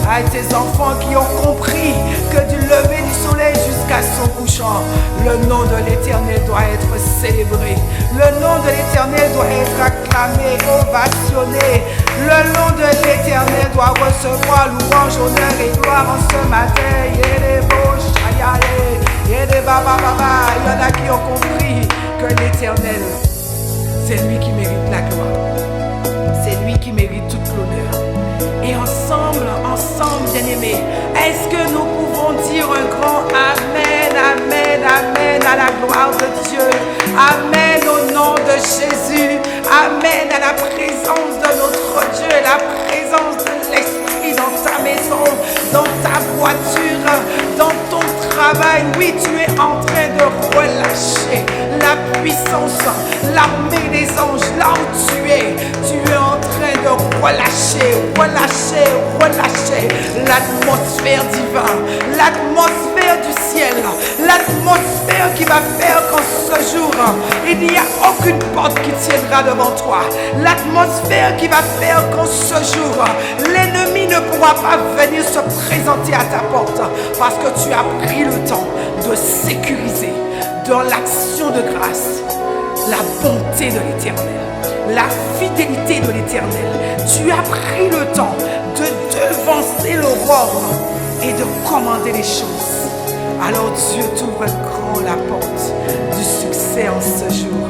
à tes enfants qui ont compris que du lever du soleil jusqu'à son couchant, le nom de l'Éternel doit être célébré. Le nom de l'Éternel doit être acclamé, ovationné. Le nom de l'Éternel doit recevoir louange, honneur et gloire en ce matin. Il y en a qui ont compris que l'Éternel, c'est lui qui mérite la gloire. C'est lui qui mérite toute l'honneur. Et ensemble, bien-aimés, est-ce que nous pouvons dire un grand Amen, Amen, Amen à la gloire de Dieu. Amen au nom de Jésus. Amen à la présence de notre Dieu, la présence de l'Esprit dans ta maison, dans ta voiture, dans ton travail. Oui, tu es en train de relâcher la puissance, l'armée des anges. Là où tu es en train de relâcher l'atmosphère divine, l'atmosphère du ciel, l'atmosphère qui va faire qu'en ce jour, il n'y a aucune porte qui tiendra devant toi. L'atmosphère qui va faire qu'en ce jour, l'ennemi ne pourra pas venir se présenter à ta porte parce que tu as pris le temps de sécuriser dans l'action de grâce la bonté de l'Éternel, la fidélité de l'Éternel. Tu as pris le temps de devancer l'aurore et de commander les choses. Alors Dieu t'ouvre grand la porte du succès en ce jour.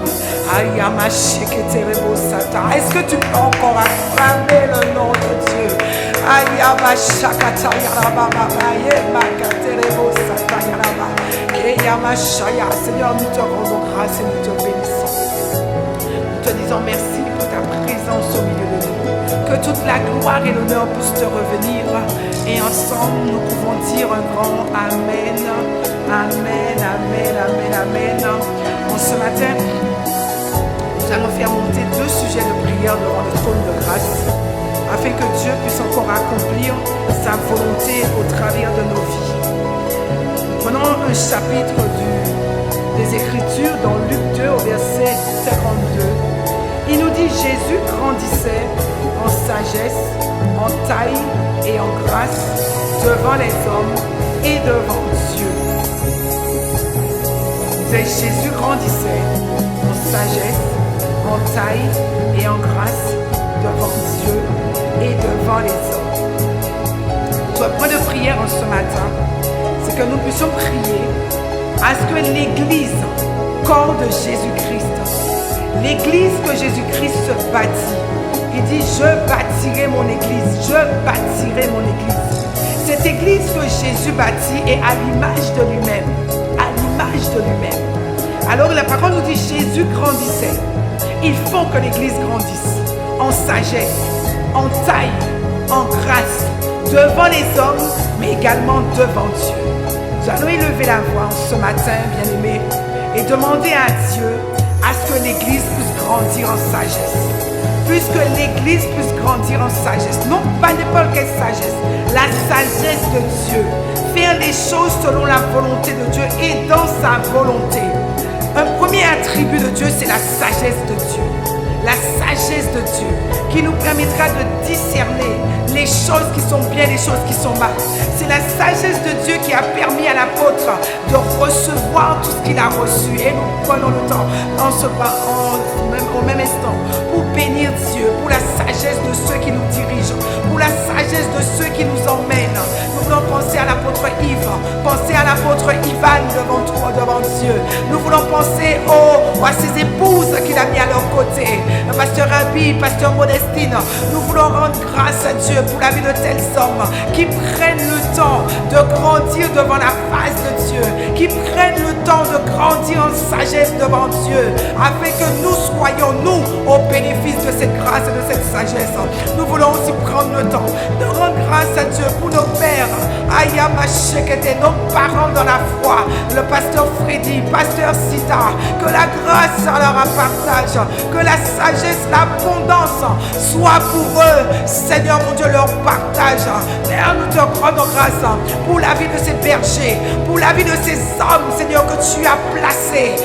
Est-ce que tu peux encore acclamer le nom de Dieu? Seigneur, nous te rendons grâce et nous te bénissons. Nous te disons merci pour ta présence au milieu de nous. Que toute la gloire et l'honneur puissent te revenir. Et ensemble, nous pouvons dire un grand Amen. Amen, Amen, Amen, Amen. En ce matin, nous allons faire monter deux sujets de prière Seigneur, devant le trône de grâce, afin que Dieu puisse encore accomplir sa volonté au travers de nos vies. Prenons un chapitre des Écritures dans Luc 2 au verset 52. Il nous dit: Jésus grandissait en sagesse, en taille et en grâce devant les hommes et devant Dieu. Jésus grandissait en sagesse, en taille et en grâce devant Dieu et devant les hommes. Notre point de prière en ce matin, c'est que nous puissions prier à ce que l'Église, corps de Jésus-Christ, l'Église que Jésus-Christ se bâtit, il dit: je bâtirai mon Église, je bâtirai mon Église. Cette Église que Jésus bâtit est à l'image de lui-même, à l'image de lui-même. Alors la parole nous dit: Jésus grandissait. Il faut que l'Église grandisse en sagesse, en taille, en grâce, devant les hommes, mais également devant Dieu. Nous allons élever la voix ce matin, bien-aimés, et demander à Dieu à ce que l'Église puisse grandir en sagesse. Puisque l'Église puisse grandir en sagesse, non pas n'importe quelle sagesse, la sagesse de Dieu. Faire les choses selon la volonté de Dieu et dans sa volonté. Un premier attribut de Dieu, c'est la sagesse de Dieu. La sagesse de Dieu qui nous permettra de discerner les choses qui sont bien, les choses qui sont mal. C'est la sagesse de Dieu qui a permis à l'apôtre de recevoir tout ce qu'il a reçu. Et nous prenons le temps au même instant pour bénir Dieu, pour la sagesse de ceux qui nous dirigent, pour la sagesse de ceux qui nous emmènent. Nous voulons penser à l'apôtre Yves, penser à l'apôtre Ivan devant Dieu. Nous voulons penser à ses épouses qu'il a mis à leur côté. Pasteur Abi, Pasteur Modestine, nous voulons rendre grâce à Dieu pour la vie de tels hommes qui prennent le temps de grandir devant la face de Dieu, qui prennent le temps de grandir en sagesse devant Dieu, afin que nous soyons, nous, au bénéfice de cette grâce et de cette sagesse. Nous voulons aussi prendre le temps de rendre grâce à Dieu pour nos pères, nos parents dans la foi, le pasteur Freddy, pasteur Sita, que la grâce leur partage, que la sagesse, l'abondance soit pour eux, Seigneur mon Dieu, leur partage. Père, nous te rendons grâce pour la vie de ces bergers, pour la vie de ces hommes, Seigneur, que tu as placés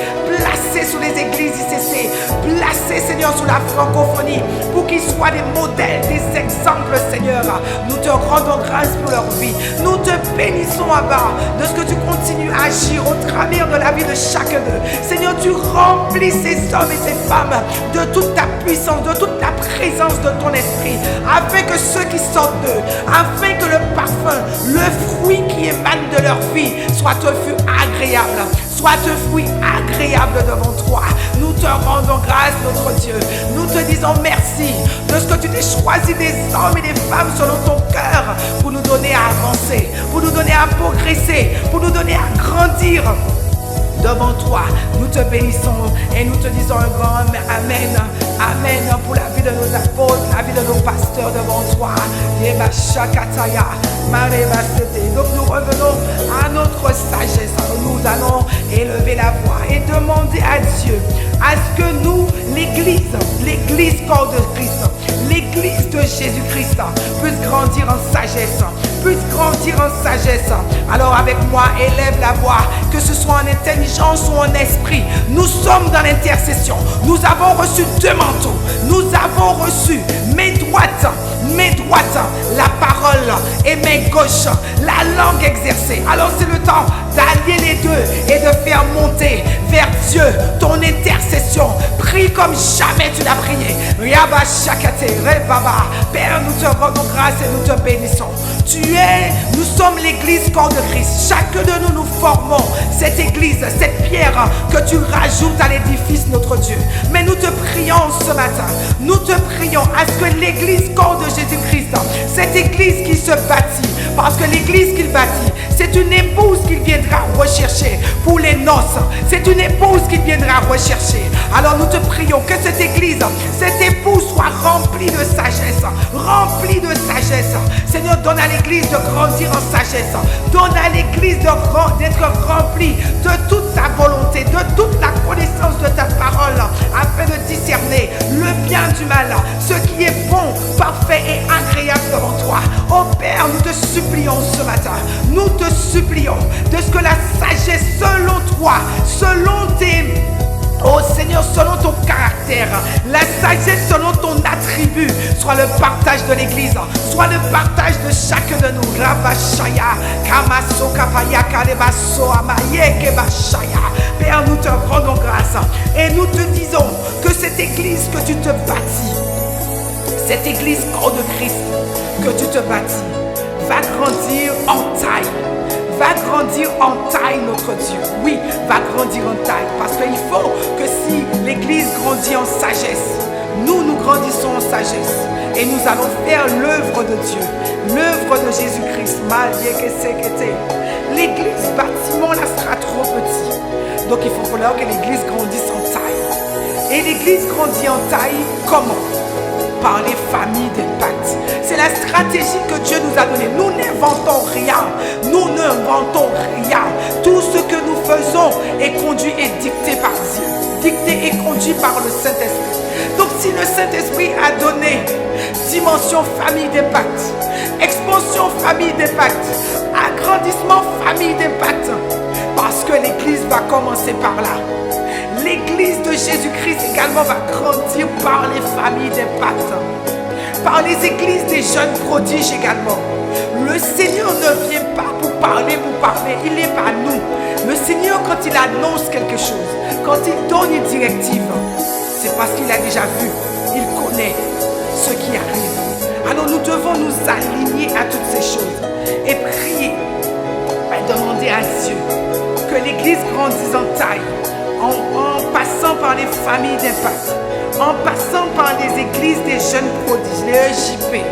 sous les églises ICC, placés, Seigneur, sous la francophonie, pour qu'ils soient des modèles, des exemples, Seigneur. Nous te rendons grâce pour leur vie. Nous te bénissons, Abba, de ce que tu continues à agir au travers de la vie de chacun d'eux. Seigneur, tu remplis ces hommes et ces femmes de toute ta puissance, de toute la présence de ton esprit, afin que ceux qui sortent d'eux, afin que le parfum, le fruit qui émane de leur vie soit un fruit agréable, soit un fruit agréable devant toi. Nous te rendons grâce, notre Dieu. Nous te disons merci de ce que tu t'es choisi des hommes et des femmes selon ton cœur pour nous donner à avancer, pour nous donner à progresser, pour nous donner à grandir devant toi. Nous te bénissons et nous te disons un grand Amen. Amen pour la vie de nos apôtres, la vie de nos pasteurs devant toi. Donc nous revenons à notre sagesse. Nous allons élever la voix et demander à Dieu à ce que nous, l'église corps de Christ, l'église de Jésus-Christ puisse grandir en sagesse, Alors avec moi, élève la voix, que ce soit en intelligence ou en esprit. Nous sommes dans l'intercession. Nous avons reçu 2 manteaux. Nous avons reçu main droite, la parole, et main gauche, la langue exercée. Alors c'est le temps d'allier les deux et de faire monter vers Dieu ton intercession. Prie comme jamais tu l'as prié. Père, nous te rendons grâce et nous te bénissons. Nous sommes l'église corps de Christ. Chacun de nous formons cette église, cette pierre que tu rajoutes à l'édifice, notre Dieu. Mais nous te prions ce matin, nous te prions à ce que l'église corps de Jésus-Christ, cette église qui se bâtit, parce que l'église qu'il bâtit, c'est une épouse qu'il viendra rechercher pour les noces. C'est une épouse qu'il viendra rechercher. Alors nous te prions que cette église, cette épouse soit rempli de sagesse. Rempli de sagesse. Seigneur, donne à l'église de grandir en sagesse. Donne à l'église d'être remplie de toute ta volonté, de toute la connaissance de ta parole, afin de discerner le bien du mal, ce qui est bon, parfait et agréable devant toi. Oh Père, nous te supplions ce matin, nous te supplions de ce que la sagesse selon toi, selon tes... Oh Seigneur, selon ton caractère, la sagesse selon ton attribut, soit le partage de l'église, soit le partage de chacun de nous. Rabashaya, Kamaso Kapaya, Kalebaso, Amaye, Kebashaya. Père, nous te rendons grâce et nous te disons que cette église que tu te bâtis, cette église corps de Christ que tu te bâtis, va grandir en taille. Va grandir en taille, notre Dieu. Oui, va grandir en taille. Parce qu'il faut que si l'église grandit en sagesse, nous grandissons en sagesse. Et nous allons faire l'œuvre de Dieu, l'œuvre de Jésus-Christ. L'église bâtiment là sera trop petit. Donc il faut falloir que l'église grandisse en taille. Et l'église grandit en taille comment? Par les familles d'impact. C'est la stratégie que Dieu nous a donnée. Nous n'inventons rien. Nous n'inventons rien. Tout ce que nous faisons est conduit et dicté par Dieu. Dicté et conduit par le Saint-Esprit. Donc si le Saint-Esprit a donné dimension famille d'impact, expansion famille d'impact, agrandissement famille d'impact, parce que l'église va commencer par là. L'église de Jésus-Christ également va grandir par les familles d'impact, par les églises des jeunes prodiges également. Le Seigneur ne vient pas pour parler, il n'est pas nous. Le Seigneur, quand il annonce quelque chose, quand il donne une directive, c'est parce qu'il a déjà vu, il connaît ce qui arrive. Alors nous devons nous aligner à toutes ces choses et prier, et demander à Dieu que l'église grandisse en taille. En passant par les familles d'impact, en passant par les églises des jeunes prodiges, les EJP,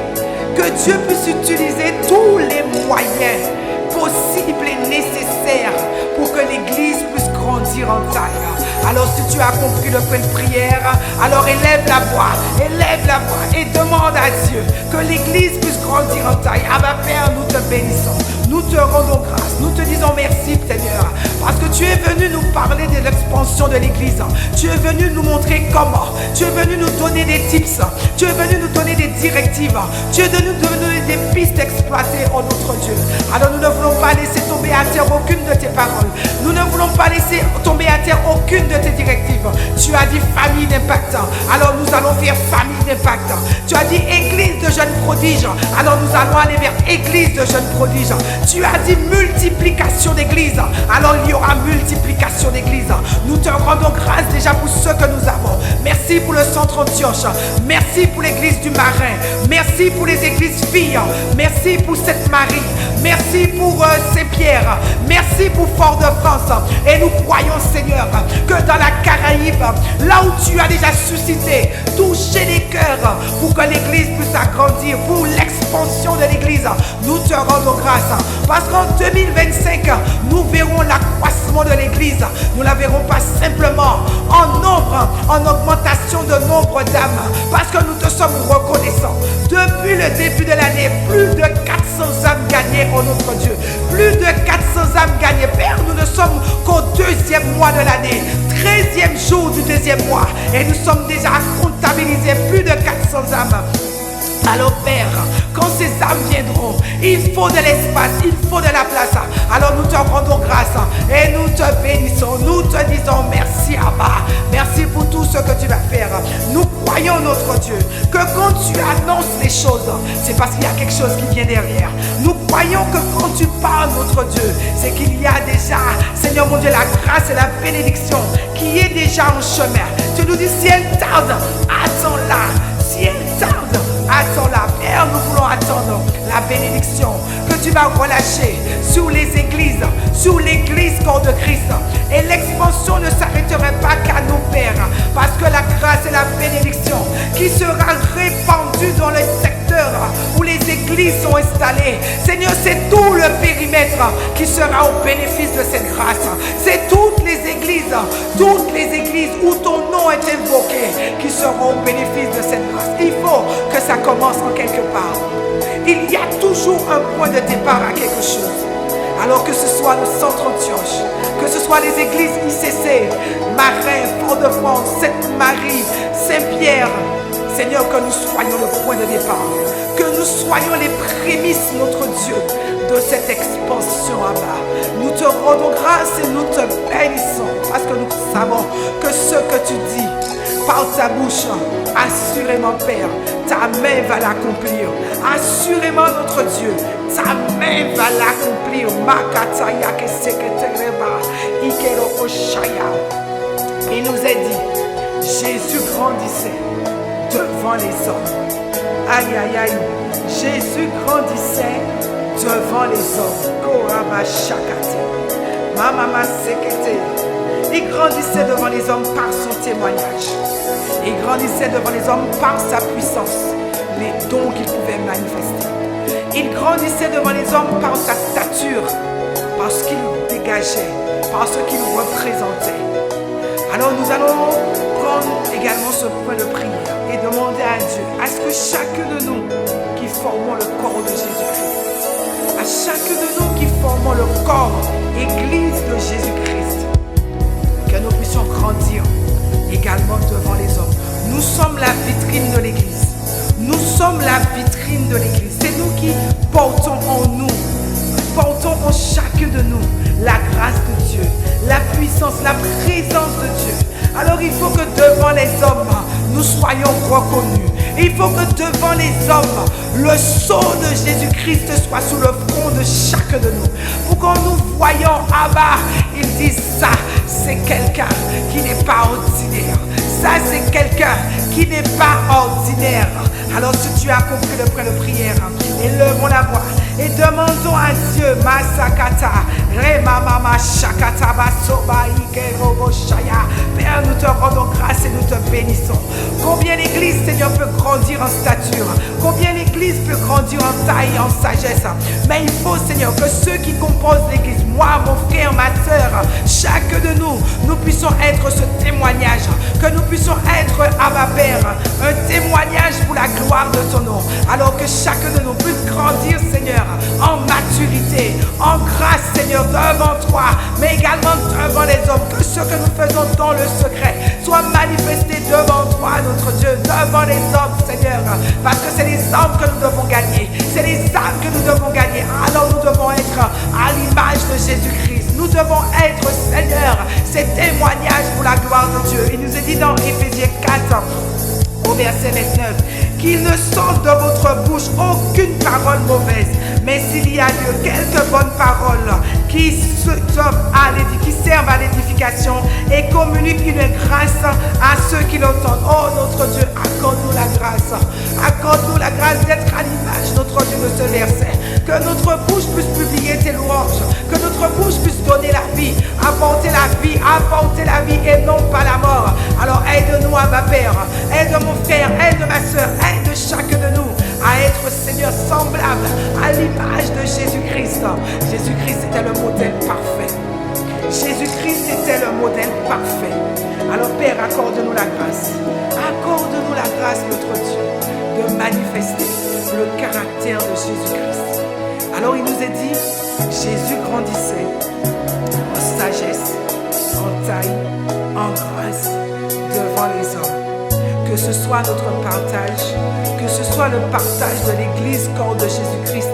que Dieu puisse utiliser tous les moyens possibles et nécessaires pour que l'église puisse grandir en taille. Alors si tu as compris le point de prière, alors élève la voix et demande à Dieu que l'église puisse grandir en taille. Abba Père, nous te bénissons, nous te rendons grâce, nous te disons merci Seigneur, parce que tu es venu nous parler de l'expansion de l'église, tu es venu nous montrer comment, tu es venu nous donner des tips, tu es venu nous donner des directives, tu es venu nous donner des pistes exploitées, oh notre Dieu. Alors nous ne voulons pas laisser tomber à terre aucune de tes paroles, nous ne voulons pas laisser tomber à terre aucune de tes directives. Tu as dit famille d'impact, alors nous allons faire famille d'impact. Tu as dit église de jeunes prodiges, alors nous allons aller vers église de jeunes prodiges. Tu as dit multiplication d'églises, alors il y aura multiplication d'églises. Nous te rendons grâce déjà pour ce que nous avons. Merci pour le centre Antioche, merci pour l'église du Marin, merci pour les églises filles, merci pour Sainte-Marie, merci pour Saint-Pierre, merci pour Fort-de-France. Et nous croyons Seigneur que dans la Caraïbe, là où tu as déjà suscité, toucher les cœurs pour que l'église puisse agrandir, pour l'expansion de l'église, nous te rendons grâce. Parce qu'en 2025, nous verrons l'accroissement de l'église. Nous ne la verrons pas simplement en nombre, en augmentation de nombre d'âmes. Parce que nous te sommes reconnaissants. Depuis le début de l'année, plus de 400 âmes gagnées, oh notre Dieu. Plus de 400 âmes gagnées. Père, nous ne sommes qu'au deuxième mois de l'année. 13e jour du deuxième mois. Et nous sommes déjà comptabilisés plus de 400 âmes. Alors Père, quand ces âmes viendront, il faut de l'espace, il faut de la place. Alors nous te rendons grâce et nous te bénissons. Nous te disons merci Abba. Merci pour tout ce que tu vas faire. Nous croyons notre Dieu que quand tu annonces les choses, c'est parce qu'il y a quelque chose qui vient derrière. Nous croyons que quand tu parles notre Dieu, c'est qu'il y a déjà, Seigneur mon Dieu, la grâce et la bénédiction qui est déjà en chemin. Tu nous dis si elle tarde, attends-la. Si elle tarde, attends-la. Père, nous voulons attendre la bénédiction que tu vas relâcher sur les églises, sur l'église corps de Christ. Et l'expansion ne s'arrêterait pas qu'à nous, Père, parce que la grâce et la bénédiction qui sera répandue dans les secteurs où les églises sont installées. Seigneur, c'est tout le périmètre qui sera au bénéfice de cette grâce. C'est toutes les églises où ton nom est invoqué qui seront au bénéfice de cette grâce. Il commence en quelque part. Il y a toujours un point de départ à quelque chose. Alors que ce soit le centre Antioche, que ce soit les églises ICC, Marin, Fort-de-France, Sainte-Marie, Saint-Pierre, Seigneur, que nous soyons le point de départ, que nous soyons les prémices, notre Dieu, de cette expansion là-bas. Nous te rendons grâce et nous te bénissons parce que nous savons que ce que tu dis par ta bouche, assurément, Père, ta main va l'accomplir. Assurément, notre Dieu, ta main va l'accomplir. Makataya ke seketereba, ikero oshaya. Il nous est dit, Jésus grandissait devant les hommes. Aïe, aïe, aïe. Jésus grandissait devant les hommes. Koraba shakate. Mama sekete. Il grandissait devant les hommes par son témoignage. Il grandissait devant les hommes par sa puissance, les dons qu'il pouvait manifester. Il grandissait devant les hommes par sa stature, par ce qu'il dégageait, par ce qu'il représentait. Alors nous allons prendre également ce point de prière et demander à Dieu, à ce que chacun de nous qui formons le corps de Jésus-Christ, à chacun de nous qui formons le corps, Église de Jésus-Christ, que nous puissions grandir également devant les hommes. Nous sommes la vitrine de l'Église. Nous sommes la vitrine de l'Église. C'est nous qui portons en nous, portons en chacun de nous la grâce de Dieu, la puissance, la présence de Dieu. Alors il faut que devant les hommes, nous soyons reconnus. Il faut que devant les hommes, le sceau de Jésus-Christ soit sous le front de chacun de nous. Pour qu'on nous voyons, Abba, ils disent ça, c'est quelqu'un qui n'est pas ordinaire. Ça, c'est quelqu'un qui n'est pas ordinaire. Alors si tu as compris le point de prière, élevons la voix et demandons à Dieu, Masakata, Remamama Shakata Basoba Ikerobo Shaya. Père, nous te rendons grâce et nous te bénissons. Combien l'Église, Seigneur, peut grandir en stature, combien l'Église peut grandir en taille et en sagesse. Mais il faut, Seigneur, que ceux qui composent l'Église, moi, mon frère, ma soeur, chacun de nous, nous puissions être ce témoignage, que nous puissions être, Abba Père, un témoignage pour la gloire de ton nom. Alors que chacun de nous puisse grandir, Seigneur, en maturité, en grâce, Seigneur, devant toi, mais également devant les hommes. Que ce que nous faisons dans le secret soit manifesté devant toi, notre Dieu, devant les hommes, Seigneur, parce que c'est les hommes que nous devons gagner, c'est les âmes que nous devons gagner. Alors nous devons être à l'image de Jésus-Christ. Nous devons être, Seigneur, ces témoignages pour la gloire de Dieu. Il nous est dit dans Éphésiens 4, au verset 29, qu'il ne sorte de votre bouche aucune parole mauvaise, mais s'il y a lieu quelques bonnes paroles qui servent à l'édification et communiquent une grâce à ceux qui l'entendent. Oh notre Dieu, accorde-nous la grâce. Accorde-nous la grâce d'être à l'image, notre Dieu, de ce verset. Que notre bouche puisse publier tes louanges. Que notre bouche puisse donner la vie, apporter la vie et non pas la mort. Alors aide-nous, Abba Père. Aide mon frère, aide ma soeur, aide chacun de nous à être, Seigneur, semblable à l'image de Jésus-Christ. Jésus-Christ était le modèle parfait. Jésus-Christ était le modèle parfait. Alors Père, accorde-nous la grâce. Accorde-nous la grâce, notre Dieu, de manifester le caractère de Jésus-Christ. Alors il nous est dit, Jésus grandissait en sagesse, en taille, en grâce devant les hommes. Que ce soit notre partage, que ce soit le partage de l'Église corps de Jésus-Christ,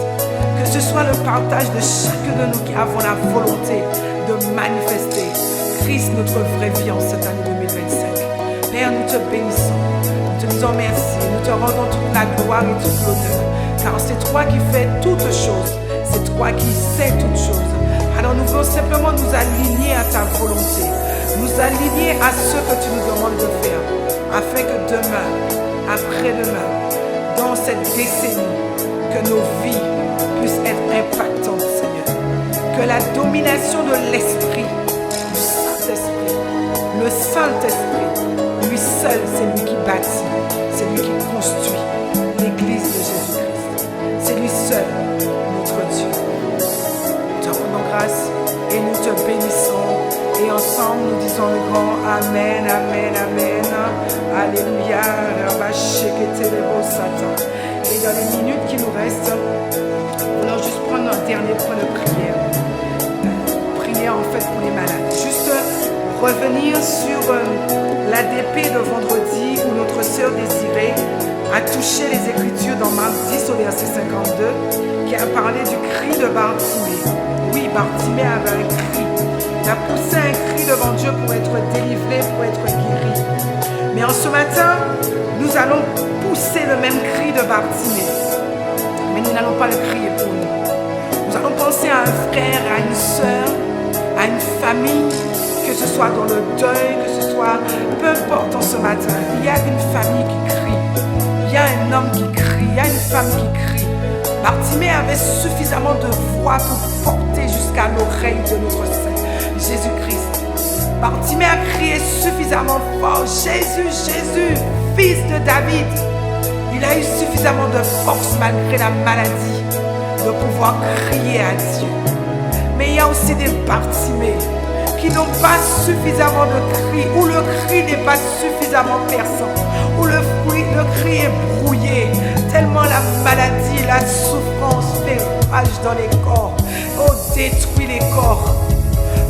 que ce soit le partage de chacun de nous qui avons la volonté de manifester Christ, notre vraie vie en cette année 2025. Père, nous te bénissons, nous te disons merci, nous te rendons toute la gloire et toute l'honneur, car c'est toi qui fais toutes choses, c'est toi qui sais toutes choses. Alors nous voulons simplement nous aligner à ta volonté, nous aligner à ce que tu nous demandes de faire, afin que demain, après-demain, dans cette décennie, que nos vies puissent être impactantes, Seigneur. Que la domination de l'Esprit, du Saint-Esprit, le Saint-Esprit, lui seul, c'est lui qui bâtit, c'est lui qui construit l'Église de Jésus-Christ. C'est lui seul, notre Dieu. Nous te rendons grâce et nous te bénissons. Et ensemble, nous disons le grand Amen, Amen, Amen. Alléluia. Et dans les minutes qui nous restent, nous allons juste prendre un dernier point de prière. Prière en fait pour les malades. Juste revenir sur l'ADP de vendredi où notre sœur Désirée a touché les Écritures dans Marc 10 au verset 52 qui a parlé du cri de Bartimée. Oui, Bartimée avait un cri. Il a poussé un cri devant Dieu pour être délivré, pour être guéri. Mais en ce matin, nous allons pousser le même cri de Bartimée. Mais nous n'allons pas le crier pour nous. Nous allons penser à un frère, à une sœur, à une famille, que ce soit dans le deuil, que ce soit, peu importe en ce matin, il y a une famille qui crie, il y a un homme qui crie, il y a une femme qui crie. Bartimée avait suffisamment de voix pour porter jusqu'à l'oreille de notre Seigneur Jésus-Christ. Bartimée a crié suffisamment fort, Jésus, Jésus, fils de David. Il a eu suffisamment de force malgré la maladie de pouvoir crier à Dieu. Mais il y a aussi des Bartimées qui n'ont pas suffisamment de cri, où le cri n'est pas suffisamment perçant, où le cri est brouillé, tellement la maladie, la souffrance fait rage dans les corps, détruit les corps.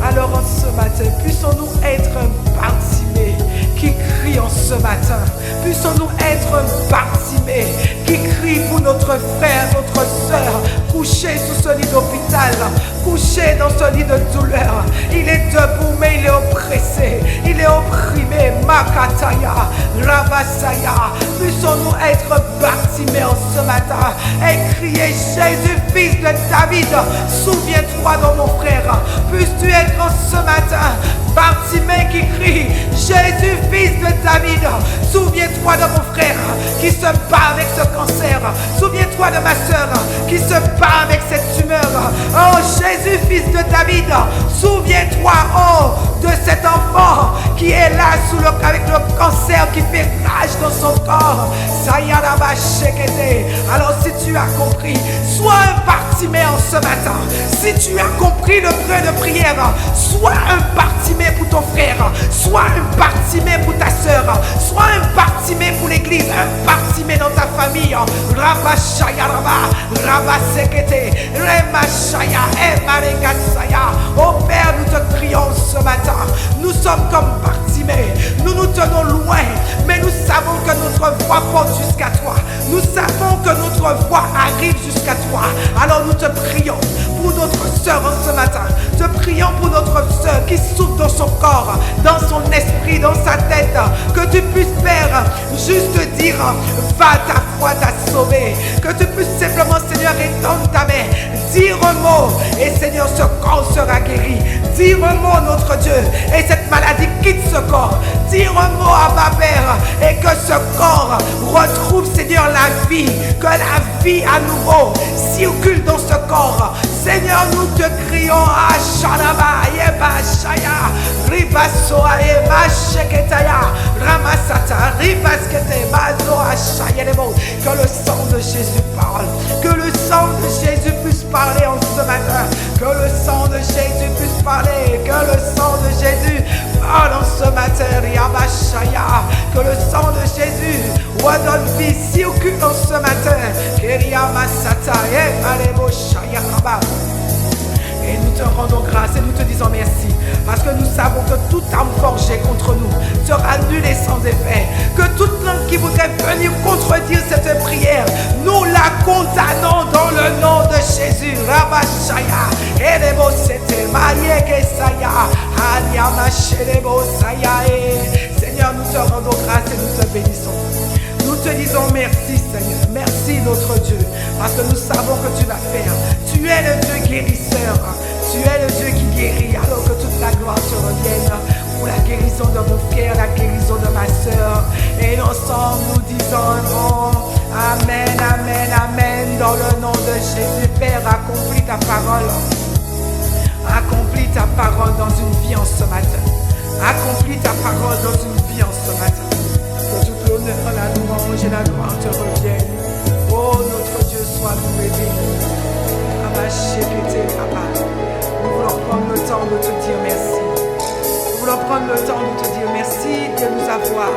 Alors en ce matin, puissons-nous être un Bartimée qui crie en ce matin. Puissons-nous être un Bartimée qui crie pour notre frère, notre soeur, couché sous ce lit d'hôpital, couché dans ce lit de douleur. Il est debout, mais il est oppressé, il est opprimé. Makataya, Rabasaya. Puissons-nous être Bartimée en ce matin et crier Jésus, fils de David, souviens-toi de mon frère. Puisses-tu être en ce matin Bartimée qui crie Jésus, fils de David, souviens-toi de mon frère qui se bat avec ce cancer. Souviens-toi de ma soeur qui se bat avec cette tumeur. Oh Jésus, fils de David, souviens-toi de cet enfant qui est là avec le cancer qui fait rage dans son corps. Alors si tu as compris, sois un Bartimée en ce matin. Si tu as compris le vrai de prière, sois un Bartimée pour ton frère, sois un Bartimée pour ta soeur, sois un Bartimée pour l'église, un Bartimée dans ta famille. Rabashaya Rabba, Rabasekete, Remashaya, Emarekasaya. Oh Père, nous te crions ce matin. Nous sommes comme Bartimée, nous nous tenons loin, mais nous savons que notre voix porte jusqu'à toi. Nous savons que notre voix arrive jusqu'à toi. Alors nous te prions pour notre sœur en ce matin. Te prions pour notre sœur qui souffre dans son corps, dans son esprit, dans sa tête. Que tu puisses, Père, juste dire, va, ta foi t'a sauvé. Que tu puisses simplement, Seigneur, étendre ta main, dire un mot, et Seigneur, ce corps sera guéri. Dire un mot, notre Dieu, et cette maladie quitte ce corps. Dire un mot à ma Père, et que ce corps retrouve, Seigneur, la vie. Que la vie à nouveau circule dans ce corps. Seigneur, nous te crions à Shalaba, Yeba Shaya, Ribasoa, Yeba Sheketaya, Ramasata, Ribaskete, Bazo, Ashaya, que le sang de Jésus parle, que le sang de Jésus puisse parler en ce matin, que le sang de Jésus puisse parler, que le sang de Jésus parle en ce matin, Riabashaya, que le sang de Jésus redonne vie, circule en ce matin, Keriamasata, Emalebo Shaya, Rabba. Et nous te rendons grâce et nous te disons merci. Parce que nous savons que toute arme forgée contre nous sera nulle et sans effet. Que toute langue qui voudrait venir contredire cette prière, nous la condamnons dans le nom de Jésus. Rabashaya, Elebo Sete, Mariekesaya, Aliamashelebo Saya. Seigneur, nous te rendons grâce et nous te bénissons. Nous te disons merci Seigneur, merci notre Dieu, parce que nous savons que tu vas faire. Tu es le Dieu guérisseur, tu es le Dieu qui guérit, alors que toute la gloire te revienne pour la guérison de mon frère, la guérison de ma soeur. Et ensemble nous disons Amen, Amen, Amen, dans le nom de Jésus. Père, accomplis ta parole. Accomplis ta parole dans une vie en ce matin. Accomplis ta parole dans une vie en ce matin. Que toute l'honneur, la louange et la gloire te reviennent. Oh, notre Dieu, sois loué, béni. Nous voulons prendre le temps de te dire merci. Nous voulons prendre le temps de te dire merci de nous avoir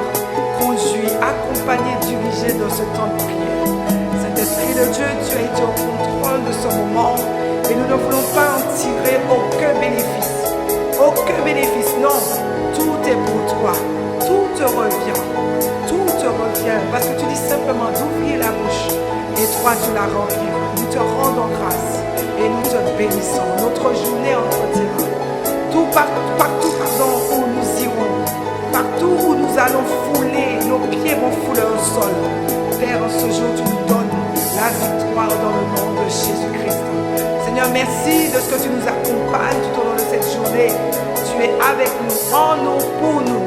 conduits, accompagnés, dirigés dans ce temps de prière. Esprit de Dieu, tu as été au contrôle de ce moment et nous ne voulons pas en tirer aucun bénéfice. Aucun bénéfice, non. Tout est pour toi. Tout te revient. Tout te revient. Parce que tu dis simplement d'ouvrir la bouche et toi tu la rempliras. Nous te rendons grâce et nous te bénissons. Notre journée entre tes mains. Partout où nous irons, partout où nous allons fouler, nos pieds vont fouler au sol. Père, en ce jour, tu nous donnes la victoire dans le nom de Jésus-Christ. Seigneur, merci de ce que tu nous accompagnes tout au long de cette journée. Tu es avec nous, en nous, pour nous.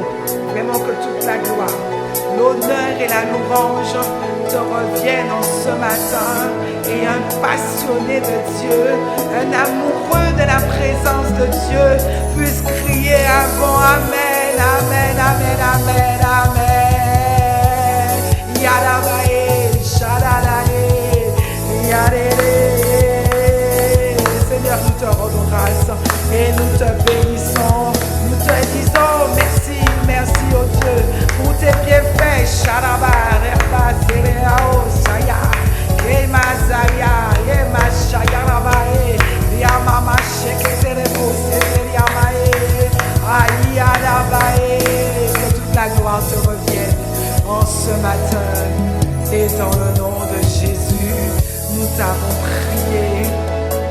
Vraiment que toute la gloire, l'honneur et la louange te reviennent en ce matin. Et un passionné de Dieu, un amoureux de la présence de Dieu puisse crier un bon Amen, Amen, Amen, Amen, Amen. Yadabae, Shadalae, Yadere. Seigneur, nous te rendons grâce et nous te bénissons. Nous te disons merci, merci au Dieu pour tes bienfaits. Shadaba, Repa, Sereao, Saya. Mazaya, Mashaya, Rabae, Yamama, Sheketerebo, Seriamae, Ayadabae, que toute la gloire te revienne en ce matin. Et dans le nom de Jésus, nous t'avons prié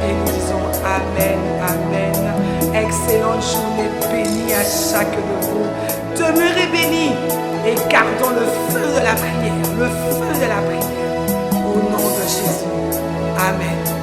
et nous disons Amen, Amen. Excellente journée bénie à chaque de vous. Demeurez bénis et gardons le feu de la prière, le feu de la prière. Au nom de Jésus. Amen.